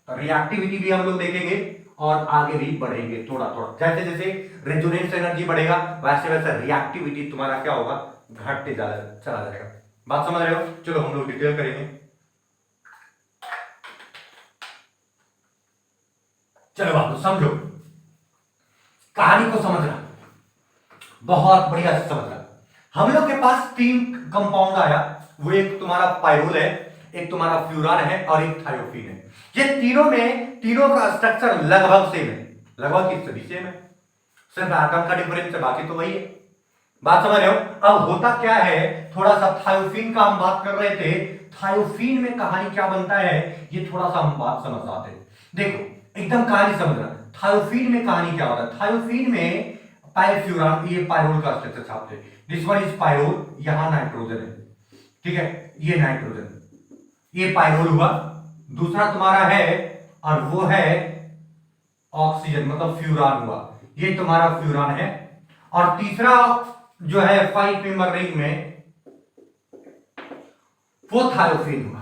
तो रिएक्टिविटी भी हम लोग देखेंगे और आगे भी बढ़ेंगे थोड़ा थोड़ा। जैसे जैसे रेजोनेंस एनर्जी बढ़ेगा वैसे वैसे रिएक्टिविटी तुम्हारा क्या होगा, घटते चला जाएगा। बात समझ रहे हो? चलो हम लोग डिटेल करेंगे। चलो बात समझो, कहानी को समझना बहुत बढ़िया से समझना। हम लोग के पास 3 कंपाउंड आया, वो एक तुम्हारा पायरोल है, एक तुम्हारा फ्यूरान है और एक थायोफिन है। ये तीनों का स्ट्रक्चर लगभग सेम है, लगभग किस सभी सेम है, सिर्फ एटम का डिफरेंस है, बाकी तो वही है। बात समझ रहे हो? अब होता क्या है, थोड़ा सा थायोफिन का हम बात कर रहे थे। थायोफिन में कहानी क्या बनता है ये थोड़ा सा हम बात समझ आते हैं। देखो एकदम कहानी समझना। थायोफिन में कहानी क्या होता है, थायोफिन में पायफ्यूरान, ये पायरोल का स्ट्रक्चर छापते हैं। दिस वन इज पायरोल, यहां नाइट्रोजन है, ठीक है, ये नाइट्रोजन, ये पायरोल हुआ। दूसरा तुम्हारा है और वो है ऑक्सीजन, मतलब फ्यूरान हुआ, ये तुम्हारा फ्यूरान है। और तीसरा जो है 5 मेंबर रिंग में वो थायोफिन हुआ।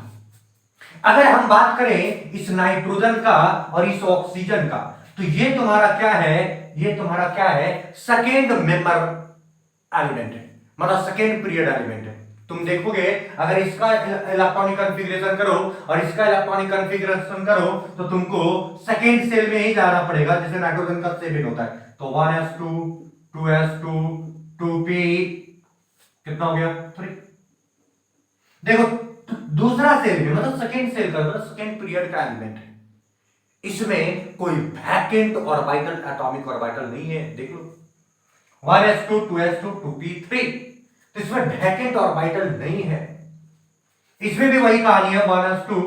अगर हम बात करें इस नाइट्रोजन का और इस ऑक्सीजन का, तो ये तुम्हारा क्या है, ये तुम्हारा क्या है, सेकेंड मेंबर एलिमेंट है, मतलब सेकेंड पीरियड एलिमेंट है। तुम देखोगे अगर इसका इलेक्ट्रॉनिक कॉन्फ़िगरेशन करो और इसका इलेक्ट्रॉनिक कॉन्फ़िगरेशन करो तो तुमको सेकेंड सेल में ही जाना पड़ेगा, जैसे नाइट्रोजन का 7 होता है। तो 1s2 2s2 2p कितना हो गया 3। देखो दूसरा सेल में, मतलब सेकेंड सेल का, मतलब सेकेंड पीरियड का एलिमेंट है, इसमें कोई वैकेंट ऑर्बिटल, एटॉमिक ऑर्बिटल नहीं है। देख लो 1s2 2s2 2p3, तो इसमें वैकेंट ऑर्बिटल नहीं है। इसमें भी वही कहानी है, 1s2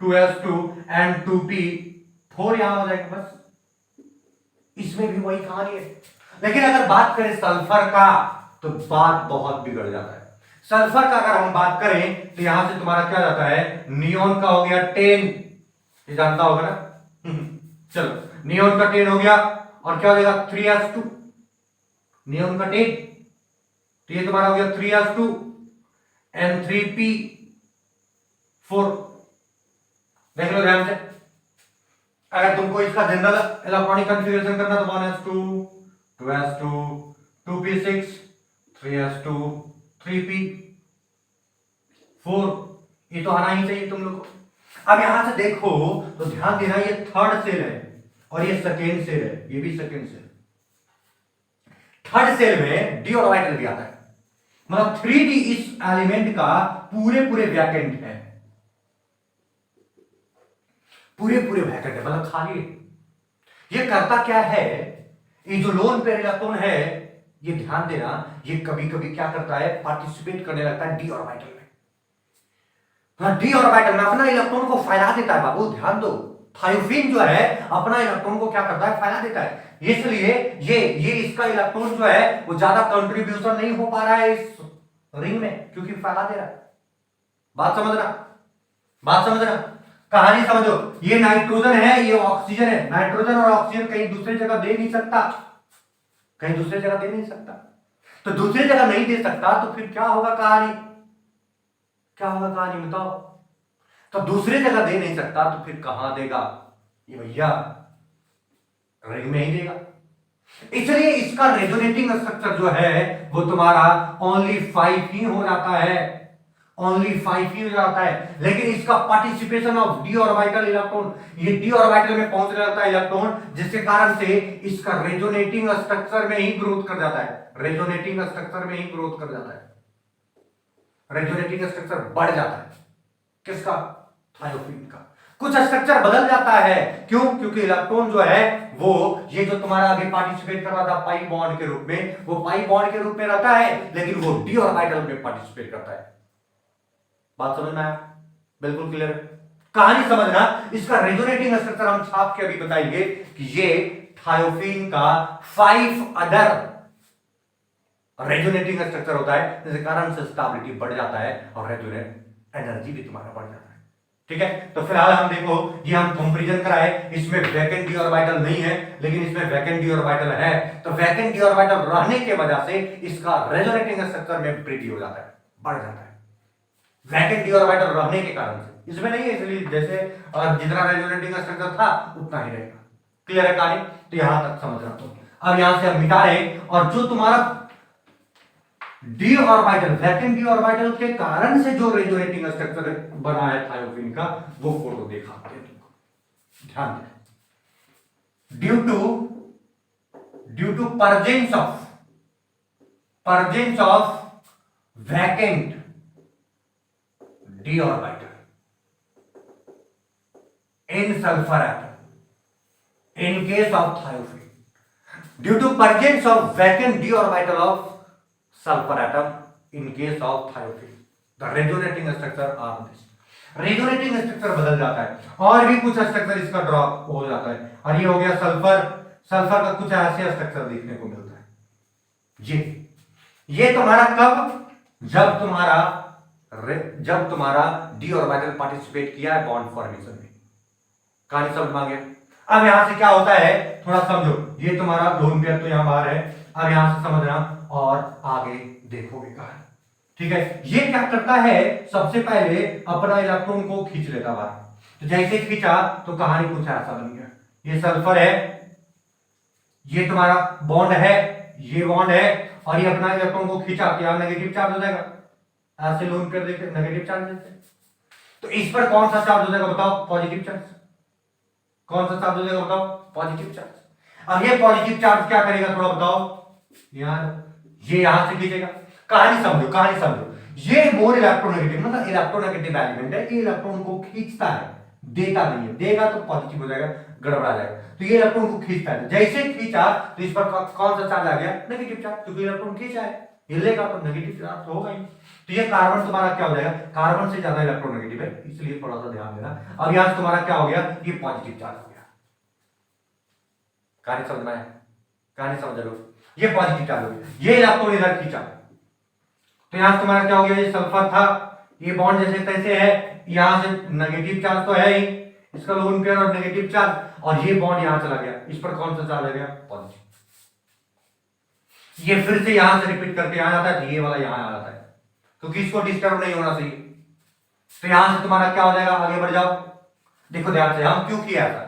2s2 एंड 2p4 यहां हो जाएगा बस। इसमें भी वही कहानी है। लेकिन अगर बात करें सल्फर का तो बात बहुत बिगड़ जाता है। सल्फर का अगर हम बात करें तो यहां से तुम्हारा क्या जाता है, नियोन का हो गया 10, ये जानता होगा ना। चलो नियोन का 10 हो गया और क्या हो जाएगा 3s2, नियोन का 10, तो ये तुम्हारा हो गया 3s2 एंड 3p4। देख लो ध्यान से, अगर तुमको इसका जनरल इलेक्ट्रॉनिक कॉन्फ़िगरेशन करना तो 1s2 2s2 2p6 3s2 3p4, ये तो आना ही चाहिए तुम लोग को। अब यहां से देखो तो ध्यान देना, ये थर्ड सेल है और ये सेकेंड सेल है, ये भी सेकेंड सेल। थर्ड सेल में डी ऑर्बिटल भी आता है, मतलब 3d इस एलिमेंट का पूरे वैकेंट है, पूरे वैकेंट है, मतलब खाली है। ये करता क्या है, ये जो लोन पेयर इलेक्ट्रॉन है, ये ध्यान देना, ये कभी कभी क्या करता है, पार्टिसिपेट करने लगता है डी ऑर्बिटल में। डी ऑर्बिटल में अपना इलेक्ट्रॉन को फैला देता है बाबू, ध्यान दो। थायोफिन जो है अपना इलेक्ट्रॉन को क्या करता है, फैला देता है। इसलिए ये इसका इलेक्ट्रॉन जो है वो ज्यादा कंट्रीब्यूशन नहीं हो पा रहा है इस रिंग में, क्योंकि फैला दे रहा है। बात समझना, बात समझना, कहानी समझो। ये नाइट्रोजन है, ये ऑक्सीजन है। नाइट्रोजन और ऑक्सीजन कहीं दूसरी जगह दे नहीं सकता, कहीं दूसरी जगह दे नहीं सकता। तो दूसरी जगह नहीं दे सकता तो फिर क्या होगा कहानी, क्या होगा कहानी बताओ। तो दूसरी जगह दे नहीं सकता तो फिर कहां देगा, ये भैया रिंग में ही देगा। इसलिए इसका रेजोनेटिंग स्ट्रक्चर जो है वो तुम्हारा ओनली 5 ही हो जाता है, ओनली 5 ही हो जाता है। लेकिन इसका participation of D orbital electron, ये डी ऑर्बिटल में पहुंचने लगता है इलेक्ट्रॉन, जिसके कारण से इसका रेजोनेटिंग स्ट्रक्चर में ही ग्रोथ कर जाता है, रेजोनेटिंग स्ट्रक्चर में ही ग्रोथ कर जाता है, रेजोनेटिंग स्ट्रक्चर बढ़ जाता है। किसका, थायोफिन का। कुछ स्ट्रक्चर बदल जाता है, क्यों, क्योंकि इलेक्ट्रॉन जो है वो ये जो तुम्हारा अभी पार्टिसिपेट कर रहा था पाई बॉन्ड के रूप में, वो पाई बॉन्ड के रूप में रहता है, लेकिन वो डी ऑर्बिटल में पार्टिसिपेट करता है। बात समझ में आया, बिल्कुल क्लियर। कहानी समझना, इसका रेजोनेटिंग स्ट्रक्चर हम छाप के अभी बताएंगे कि ये थायोफिन का 5 अदर रेजोनेटिंग स्ट्रक्चर होता है, जिसके कारण से स्टेबिलिटी बढ़ जाता है और रेजोनेट एनर्जी भी तुम्हारा बढ़ जाता है। ठीक है, तो फिलहाल हम देखो, ये हम कंपैरिजन कराए, इसमें वैकेंट डी ऑर्बिटल नहीं है, लेकिन इसमें वैकेंट डी ऑर्बिटल है। तो वैकेंट डी ऑर्बिटल रहने के वजह से इसका रेजोनेटिंग स्ट्रक्चर में वृद्धि हो जाता है, बढ़ जाता है, वैकेंट डी ऑर्बिटल रहने के कारण से। इसमें नहीं है, इसलिए जैसे जितना रेजोनेटिंग स्ट्रक्चर था उतना ही रहेगा। क्लियर है कहानी, तो यहां तक समझ रहा हूं। अब यहां से हम मिटा रहे, और जो तुम्हारा D orbital, vacant D orbital के कारण से जो रेजोनेटिंग स्ट्रक्चर बना है थायोफिन का, वो फोटो दिखाते हैं तुमको, ध्यान दें। Due to presence of vacant D orbital in sulfur atom in case of thiophin, due to presence of vacant d orbital of sulfur atom in case of thiophin, the resonating structure are this, resonating structure बदल जाता है, और भी कुछ स्ट्रक्चर इसका ड्रॉप हो जाता है। और ये हो गया सल्फर, सल्फर का कुछ ऐसे स्ट्रक्चर देखने को मिलता है। ये तुम्हारा कब, जब तुम्हारा डी ऑर्बिटल पार्टिसिपेट किया है बॉन्ड फॉर्मेशन में। कहानी समझ में आ गया। अब यहां से क्या होता है थोड़ा समझो, ये तुम्हारा लोन पेयर तो यहां बाहर है, अब यहां से समझना और आगे देखोगे कहानी। ठीक है, ये क्या करता है, सबसे पहले अपना इलेक्ट्रॉन को खींच लेता बाहर। तो जैसे खींचा तो कहानी कुछ ऐसा बन गया, ये सल्फर है, ये तुम्हारा बॉन्ड है, ये बॉन्ड है, और ये अपना इलेक्ट्रॉन को खींचा, क्या नेगेटिव चार्ज हो जाएगा, ऐसे लोन पेयर देखे नेगेटिव चार्ज देते। तो इस पर कौन सा चार्ज हो जाएगा बताओ, पॉजिटिव चार्ज। कौन सा चार्ज हो जाएगा बताओ, पॉजिटिव चार्ज। अब ये पॉजिटिव चार्ज क्या करेगा थोड़ा बताओ यार, ये यहां से खींचेगा। कहानी समझो, कहानी समझो, ये मोर इलेक्ट्रोनेगेटिव मतलब इलेक्ट्रोनेगेटिव एलिमेंट है, ये इलेक्ट्रॉन को खींचता है, देता नहीं है, देगा तो पॉजिटिव हो जाएगा, गड़बड़ा जाएगा। तो ये इलेक्ट्रॉन को खींचता है, जैसे खींचा तो इस पर कौन सा चार्ज आ गया, नेगेटिव चार्ज, क्योंकि इलेक्ट्रॉन खींचा है, हिलेगा तो नेगेटिव चार्ज तो होगा ही। तो ये कार्बन तुम्हारा क्या हो जाएगा, कार्बन से ज्यादा इलेक्ट्रोनेगेटिव है, इसलिए थोड़ा सा ध्यान देना। अब यहां से तुम्हारा क्या हो गया, ये पॉजिटिव चार्ज हो गया। कहानी समझ में आया, कहानी समझ लो, ये पॉजिटिव चार्ज हो गया, ये इलेक्ट्रॉन इधर खींचा, तो यहां से तुम्हारा क्या हो गया, ये सल्फर था, ये बॉन्ड जैसे तैसे है, यहां से नेगेटिव चार्ज तो है ही, इसका लोन पेयर और नेगेटिव चार्ज, और ये बॉन्ड यहां चला गया, इस पर कौन सा चार्ज आ गया, पॉजिटिव। ये फिर से यहां से रिपीट करके यहां जाता है, तो ये वाला यहां आ जाता है, क्योंकि इसको डिस्टर्ब नहीं होना चाहिए। तो यहां से तुम्हारा क्या हो जाएगा, आगे बढ़ जाओ, देखो ध्यान से, हम क्यों किया था,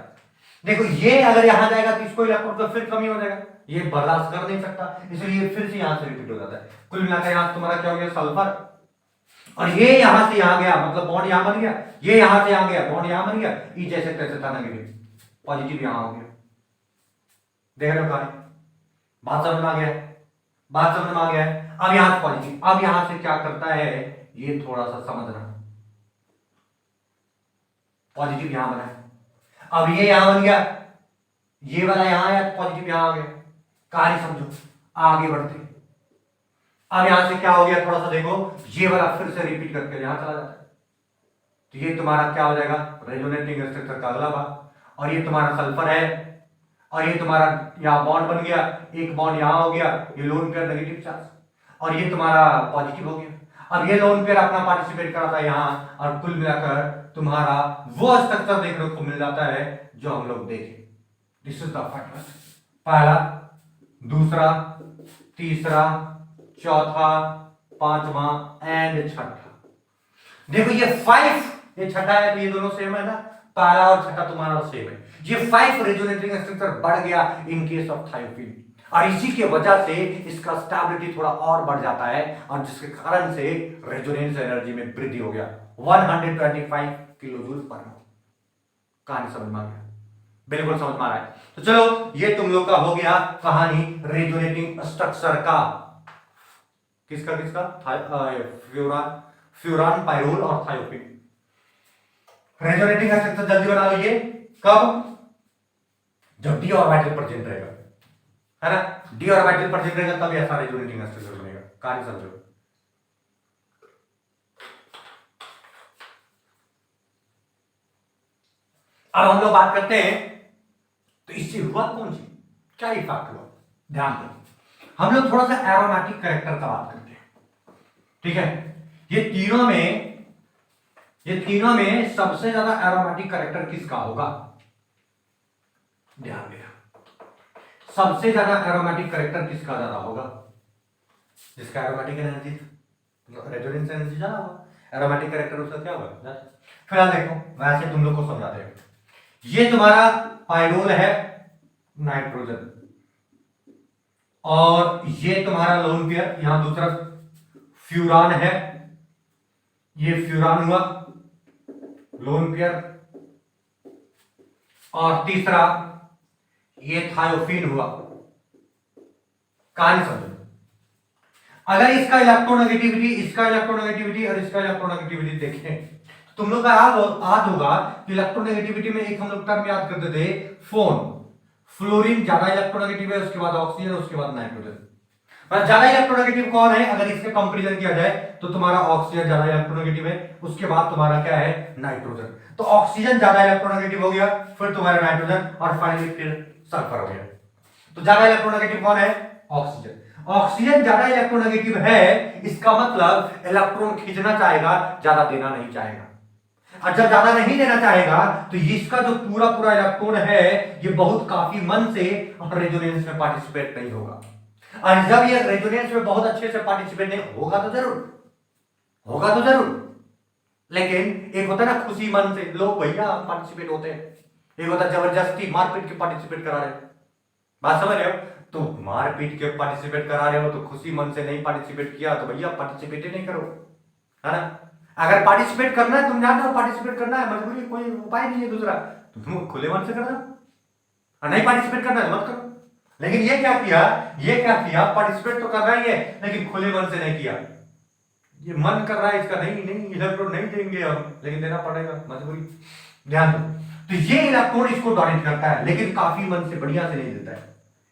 देखो ये अगर यहां जाएगा तो इसको इलेक्ट्रॉन का फिर कमी हो जाएगा, ये बर्दाश्त कर नहीं सकता, इसलिए फिर से यहां से रिपीट हो जाता है। कुल मिलाकर यहां तुम्हारा क्या हो गया, सल्फर, और ये यहां से यहां गया, मतलब बॉन्ड यहां बन गया, ये यहां से यहां गया, बॉन्ड यहां बन गया, ई जैसे तैसे था नेगेटिव, पॉजिटिव यहां हो गया। देख रहे हो कहानी, बात समझ में आ गया, बात समझ में आ गया। अब यहां से पॉजिटिव, अब यहां से क्या करता है, ये थोड़ा सा समझना, पॉजिटिव यहां बना है, अब ये यहां बन गया, ये वाला यहां आया, पॉजिटिव यहां आ गया। कहानी समझो, आगे बढ़ते, अब यहां से क्या हो गया थोड़ा सा देखो, ये वाला फिर से रिपीट करके यहां चला जाता है, तो ये तुम्हारा क्या हो जाएगा, रेजोनेटिंग स्ट्रक्चर का अगला भाग, और ये तुम्हारा सल्फर है, और ये तुम्हारा यहां बॉन्ड बन गया, एक बॉन्ड यहां हो गया, ये लोन पेयर नेगेटिव चार्ज। और ये तुम्हारा पॉजिटिव हो गया। अब ये लोन पेयर अपना पार्टिसिपेट करा था यहाँ, और कुल मिलाकर तुम्हारा वो स्ट्रक्चर देखने को मिल जाता है जो हम लोग देखे। दिस इज द फर्स्ट, पहला, दूसरा, तीसरा, चौथा, पांचवा एंड छठा। देखो ये 5, ये छठा है तो ये दोनों सेम है ना, पहला और छठा तुम्हारा सेम है। ये 5 रेजोनेटिंग स्ट्रक्चर बढ़ गया इन केस ऑफ थायोफिन, और इसी के वजह से इसका स्टेबिलिटी थोड़ा और बढ़ जाता है, और जिसके कारण से रेजोनेंस एनर्जी में वृद्धि हो गया 125 किलोजूल पर मोल। कहानी समझ में आ गया? बिल्कुल समझ में आ रहा है। तो चलो ये तुम लोग का हो गया कहानी रेजोनेटिंग स्ट्रक्चर का। किसका किसका? फ्यूरान, पाइरोल और थायोफिन। रेजोनेटिंग स्ट्रक्चर जल्दी बना लीजिए, कब? जब डी ऑर्बिटल प्रेजेंट रहेगा, है ना, डी ऑर्बिटल प्रेजेंट रहेगा तब ऐसा रेजोनेटिंग स्ट्रक्चर बनेगा। कहानी समझो। अब हम लोग बात करते हैं तो इससे हुआ कौन सी, क्या इफेक्ट हुआ, ध्यान दो। हम लोग थोड़ा सा एरोमेटिक कैरेक्टर का बात करते हैं, ठीक है। ये तीनों में सबसे ज्यादा एरोमेटिक कैरेक्टर किसका होगा? ध्यान देना, सबसे ज्यादा एरोमेटिक कैरेक्टर किसका ज्यादा होगा? जिसका एरोमेटिक एनर्जी, रेजोनेंस एनर्जी ज्यादा होगा, एरोमेटिक कैरेक्टर उसका क्या होगा? फिलहाल देखो, वैसे तुम लोग को समझाते हैं। ये तुम्हारा पाइरोल है, नाइट्रोजन, और ये तुम्हारा लोन पेयर, यहां दूसरा फ्यूरान है, ये फ्यूरान हुआ लोन पेयर, और तीसरा ये थायोफिन हुआ। कहानी समझो। अगर इसका इलेक्ट्रोनेगेटिविटी, इसका इलेक्ट्रोनेगेटिविटी और इसका इलेक्ट्रोनेगेटिविटी देखें, तुम लोग का याद होगा कि इलेक्ट्रोनेगेटिविटी में एक हम लोग टर्म याद करते थे, फोन। फ्लोरीन ज्यादा इलेक्ट्रोनेगेटिव है, उसके बाद ऑक्सीजन, उसके बाद नाइट्रोजन। ज्यादा इलेक्ट्रोनेगेटिव कौन है? अगर इसके कंपैरिजन किया जाए तो तुम्हारा ऑक्सीजन ज्यादा इलेक्ट्रोनेगेटिव है, उसके बाद तुम्हारा क्या है? नाइट्रोजन। तो ऑक्सीजन ज्यादा इलेक्ट्रोनेगेटिव हो गया, फिर तुम्हारा नाइट्रोजन, और फाइनली फिर सल्फर हो गया। तो ज्यादा इलेक्ट्रोनेगेटिव कौन है? ऑक्सीजन। ऑक्सीजन ज्यादा इलेक्ट्रोनेगेटिव है, इसका मतलब इलेक्ट्रॉन खींचना चाहेगा, ज्यादा देना नहीं चाहेगा। और जब ज्यादा नहीं देना चाहेगा तो इसका जो पूरा पूरा इलेक्ट्रॉन है ये बहुत काफी मन से रेजोनेंस में पार्टिसिपेट नहीं होगा। और जब ये रेजोनेंस में बहुत अच्छे से पार्टिसिपेट नहीं होगा तो जरूर, लेकिन एक होता है ना खुशी मन से, लोग भैया पार्टिसिपेट होते हैं, एक होता है जबरदस्ती मारपीट के पार्टिसिपेट करा रहे। बात समझ रहे हो? तो मारपीट के पार्टिसिपेट करा रहे हो तो खुशी मन से नहीं पार्टिसिपेट किया तो भैया पार्टिसिपेट ही नहीं करो, है ना। अगर पार्टिसिपेट करना है, तुम जानते हो पार्टिसिपेट करना है, मजबूरी, कोई उपाय नहीं है दूसरा, तुम खुले मन से करना, और नहीं पार्टिसिपेट करना है मत करो। लेकिन ये क्या किया, पार्टिसिपेट तो करना ही है लेकिन खुले मन से नहीं किया। ये मन कर रहा है इसका, नहीं इलेक्ट्रॉन नहीं देंगे हम, लेकिन देना पड़ेगा, मजबूरी। ध्यान दो, तो ये इलेक्ट्रॉन इसको डोनेट करता है, लेकिन काफी मन से बढ़िया से नहीं देता है।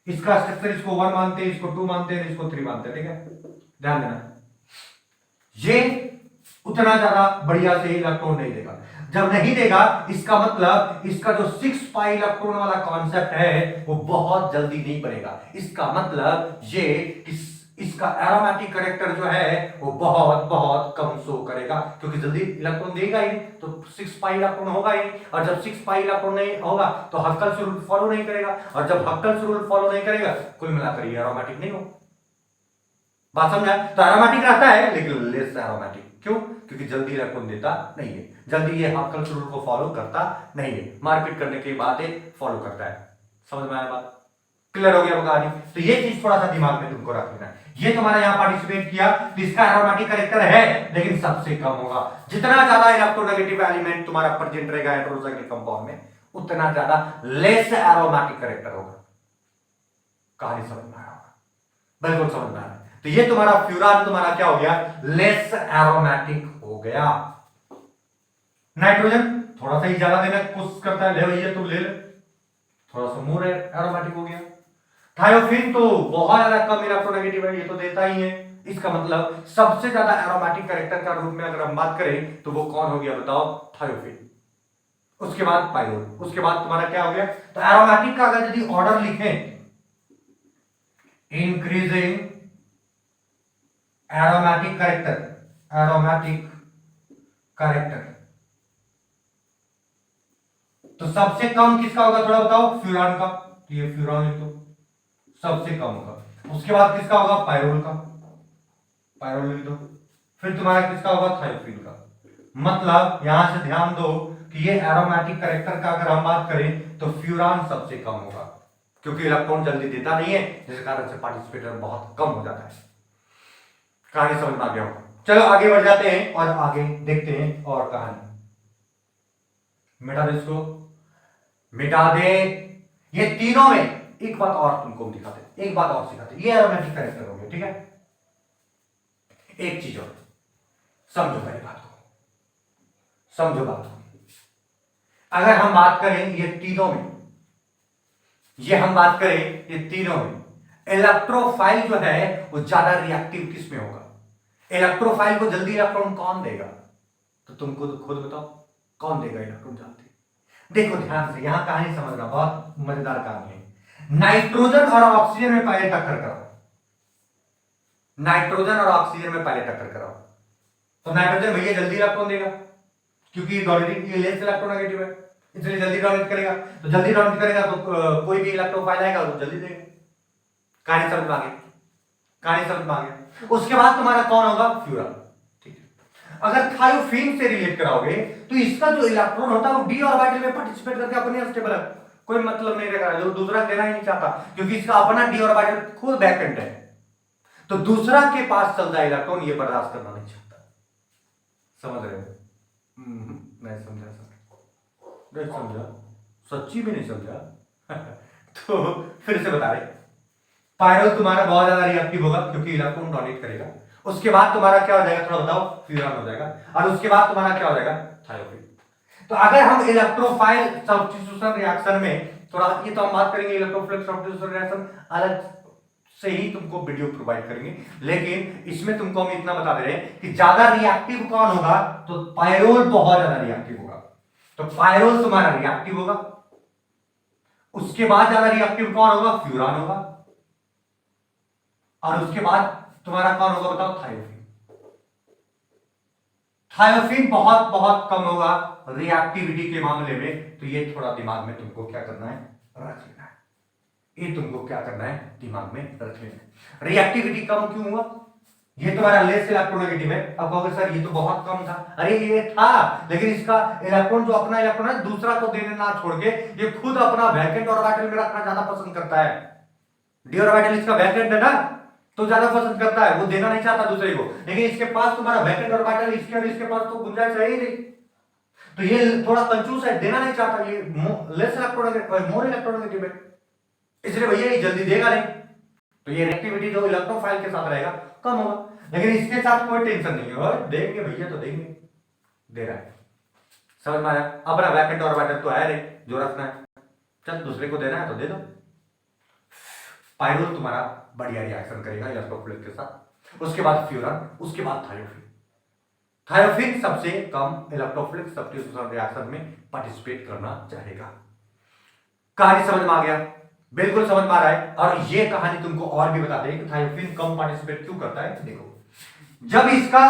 इसका स्ट्रक्चर इसको 1 मानते हैं, इसको 2 मानते हैं, इसको 3 मानते हैं, ठीक है। ध्यान देना, ये उतना ज्यादा बढ़िया से इलेक्ट्रॉन नहीं देगा। जब नहीं देगा इसका मतलब इसका जो 6 पाई इलेक्ट्रॉन वाला कॉन्सेप्ट है वो बहुत जल्दी नहीं बनेगा। इसका मतलब ये इसका एरोमेटिक कैरेक्टर जो है वो बहुत बहुत कम शो करेगा, क्योंकि जल्दी इलेक्ट्रॉन देगा ही तो 6 पाई इलेक्ट्रॉन होगा ही, और जब 6 पाई इलेक्ट्रॉन नहीं होगा तो हक्कल्स रूल फॉलो नहीं करेगा, और जब हक्कल्स रूल फॉलो नहीं करेगा कुल मिलाकर ये एरोमेटिक नहीं हो। बात समझा? तो एरोमेटिक रहता है लेकिन लेस एरोमेटिक। क्यों? क्योंकि जल्दी इलेक्ट्रॉन देता नहीं है, जल्दी ये हक्कल्स रूल को फॉलो करता नहीं है, मारपीट करने की बातें फॉलो करता है। समझ में आया बात? क्लियर हो गया कहानी? तो ये चीज थोड़ा सा दिमाग में तुमको रख लेना है। ये तुम्हारा यहां पार्टिसिपेट किया तो इसका एरोमेटिक कैरेक्टर है लेकिन सबसे कम होगा। जितना ज्यादा इलेक्ट्रोनेगेटिव एलिमेंट तुम्हारा प्रेजेंट रहेगा हेटेरोसाइक्लिक कंपाउंड में, उतना ज्यादा लेस एरोमेटिक कैरेक्टर होगा। कहानी समझ में आया होगा? बिल्कुल समझ में आया। तो ये तुम्हारा फ्यूरान तुम्हारा क्या हो गया? लेस एरोमेटिक हो गया। नाइट्रोजन थोड़ा सा ही ज्यादा देने की कोशिश करता है, ले भैया तुम ले ले, थोड़ा सा मोर एरोमेटिक हो गया। थायोफिन तो बहुत ज्यादा कम इलेक्ट्रोनेगेटिव है, ये तो देता ही है। इसका मतलब सबसे ज्यादा एरोमेटिक कैरेक्टर का रूप में अगर हम बात करें तो वो कौन हो गया बताओ? थायोफिन। उसके बाद पाइरोल, उसके बाद तुम्हारा क्या हो गया? तो एरोमेटिक का अगर यदि ऑर्डर लिखें, increasing aromatic character, aromatic character. तो सबसे कम किसका होगा थोड़ा बताओ, फ्यूरान का, तो ये फ्यूरान लिख दो, सबसे कम होगा। उसके बाद किसका होगा, पायरोल का, पायरोल लिख दो। फिर तुम्हारा किसका होगा, थायोफिन का। मतलब यहां से ध्यान दो कि ये एरोमेटिक कैरेक्टर का अगर हम बात करें तो फ्यूरान सबसे कम होगा, क्योंकि इलेक्ट्रॉन जल्दी देता नहीं है, जिस कारण से पार्टिसिपेटर बहुत कम हो जाता है। कहानी समझ में आ गया होगा। चलो आगे बढ़ जाते हैं और आगे देखते हैं और कहानी। मिटा दे इसको, मिटा दे। ये तीनों में एक बात और तुमको दिखाते, एक बात और सिखाते, ये एरोमेटिक कैरेक्टर हो गया, ठीक है। एक चीज और समझो, मेरी बात को समझो, बात को। अगर हम बात करें ये तीनों में, ये हम बात करें ये तीनों में, इलेक्ट्रोफाइल जो है वो ज्यादा रिएक्टिव किस में होगा? इलेक्ट्रोफाइल को जल्दी इलेक्ट्रॉन कौन देगा? तो तुमको तो खुद बताओ, कौन देगा इलेक्ट्रॉन जल्दी? देखो ध्यान से, यहां कहानी समझना, बहुत मजेदार कहानी है। नाइट्रोजन और ऑक्सीजन में पहले टक्कर कराओ, नाइट्रोजन और ऑक्सीजन में पहले टक्कर कराओ, तो नाइट्रोजन भैया जल्दी इलेक्ट्रॉन देगा, क्योंकि डोनेटिंग ये लेस इलेक्ट्रोनेगेटिव है, इसलिए जल्दी डोनेट करेगा। तो जल्दी डोनेट करेगा तो कोई भी इलेक्ट्रोफाइल आएगा तो जल्दी देगा। कहानी समझ में आ गई, कहानी समझ में आ गया। उसके बाद तुम्हारा कौन होगा, फ्यूरान, ठीक है। अगर थायोफिन से रिलेट कराओगे तो इसका जो इलेक्ट्रॉन होता है वो डी ऑर्बिटल में पार्टिसिपेट करके अपने स्टेबल है, कोई मतलब नहीं रखा, जो दूसरा देना ही नहीं चाहता, क्योंकि इसका अपना डी ऑर्बिटल खुद बैकेंड है, तो दूसरा के पास चलता है इलेक्ट्रॉन, ये बर्दाश्त करना नहीं चाहता। समझ रहे हो? नहीं समझा सर, नहीं समझा, सच्ची में नहीं समझा। तो फिर से बता रहे, पायरोल तुम्हारा बहुत ज्यादा रिएक्टिव होगा क्योंकि इलेक्ट्रॉन डोनेट करेगा। उसके बाद तुम्हारा क्या हो जाएगा, थोड़ा बताओ, फ्यूरान हो जाएगा। और उसके बाद तुम्हारा क्या हो जाएगा, थायोफिन। तो अगर हम इलेक्ट्रोफाइल सब्स्टिट्यूशन रिएक्शन में थोड़ा, ये तो हम बात करेंगे इलेक्ट्रोफिलिक सब्स्टिट्यूशन रिएक्शन अलग से ही तुमको वीडियो प्रोवाइड करेंगे, लेकिन इसमें तुमको हम इतना बता दे रहे हैं कि ज्यादा रिएक्टिव कौन होगा, तो पायरोल बहुत ज्यादा रिएक्टिव होगा। तो पायरोल तुम्हारा रिएक्टिव होगा। उसके बाद ज्यादा रिएक्टिव कौन होगा, फ्यूरान होगा। और उसके बाद तुम्हारा कौन होगा बताओ, थायोफिन। थायोफिन बहुत बहुत कम होगा रिएक्टिविटी के मामले में। तो ये थोड़ा दिमाग में तुमको क्या करना है, रख लेना है। ये तुमको क्या करना है, दिमाग में रख लेना है। रिएक्टिविटी कम क्यों हुआ, ये तुम्हारा लेस इलेक्ट्रोनेगेटिव है। अब कहोगे सर ये तो बहुत कम था, अरे ये था, लेकिन इसका इलेक्ट्रॉन जो अपना इलेक्ट्रॉन है दूसरा को देने ना छोड़ के ये खुद अपना वैकेंट ऑर्बिटल में रखना ज्यादा पसंद करता है। डी ऑर्बिटल इसका वैकेंट है ना, तो ज्यादा पसंद करता है, वो देना नहीं चाहता दूसरे को। लेकिन इसके पास तुम्हारा वैकेंट ऑर्बिटल, इसके और इसके पास तो गुंजाइश है ही नहीं, तो ये थोड़ा कंजूस है, देना नहीं चाहता, ये लेस इलेक्ट्रोनेगेटिव, मोर इलेक्ट्रोनेगेटिव है, इसलिए भैया ये जल्दी देगा नहीं। तो ये रिएक्टिविटी जो इलेक्ट्रोफाइल के साथ रहेगा कम होगा। लेकिन इसके साथ कोई टेंशन नहीं है, देंगे भैया तो देंगे, दे रहा है। समझ में आया? अपना वैकेंट ऑर्बिटल तो है रे जो रखना है, चल दूसरे को देना है तो दे दो। पायरोल तुम्हारा बढ़िया रिएक्शन करेगा इलेक्ट्रोफिलिक के साथ। उसके बाद फ्यूरान, उसके बाद थायोफिन। थायोफिन सबसे कम इलेक्ट्रोफिलिक सब्स्टिट्यूशन रिएक्शन में पार्टिसिपेट करना चाहेगा। कहानी समझ में आ गया? बिल्कुल समझ में आ रहा है। और ये कहानी तुमको और भी बताते हैं कि थायोफिन कम पार्टिसिपेट क्यों करता है। देखो, जब इसका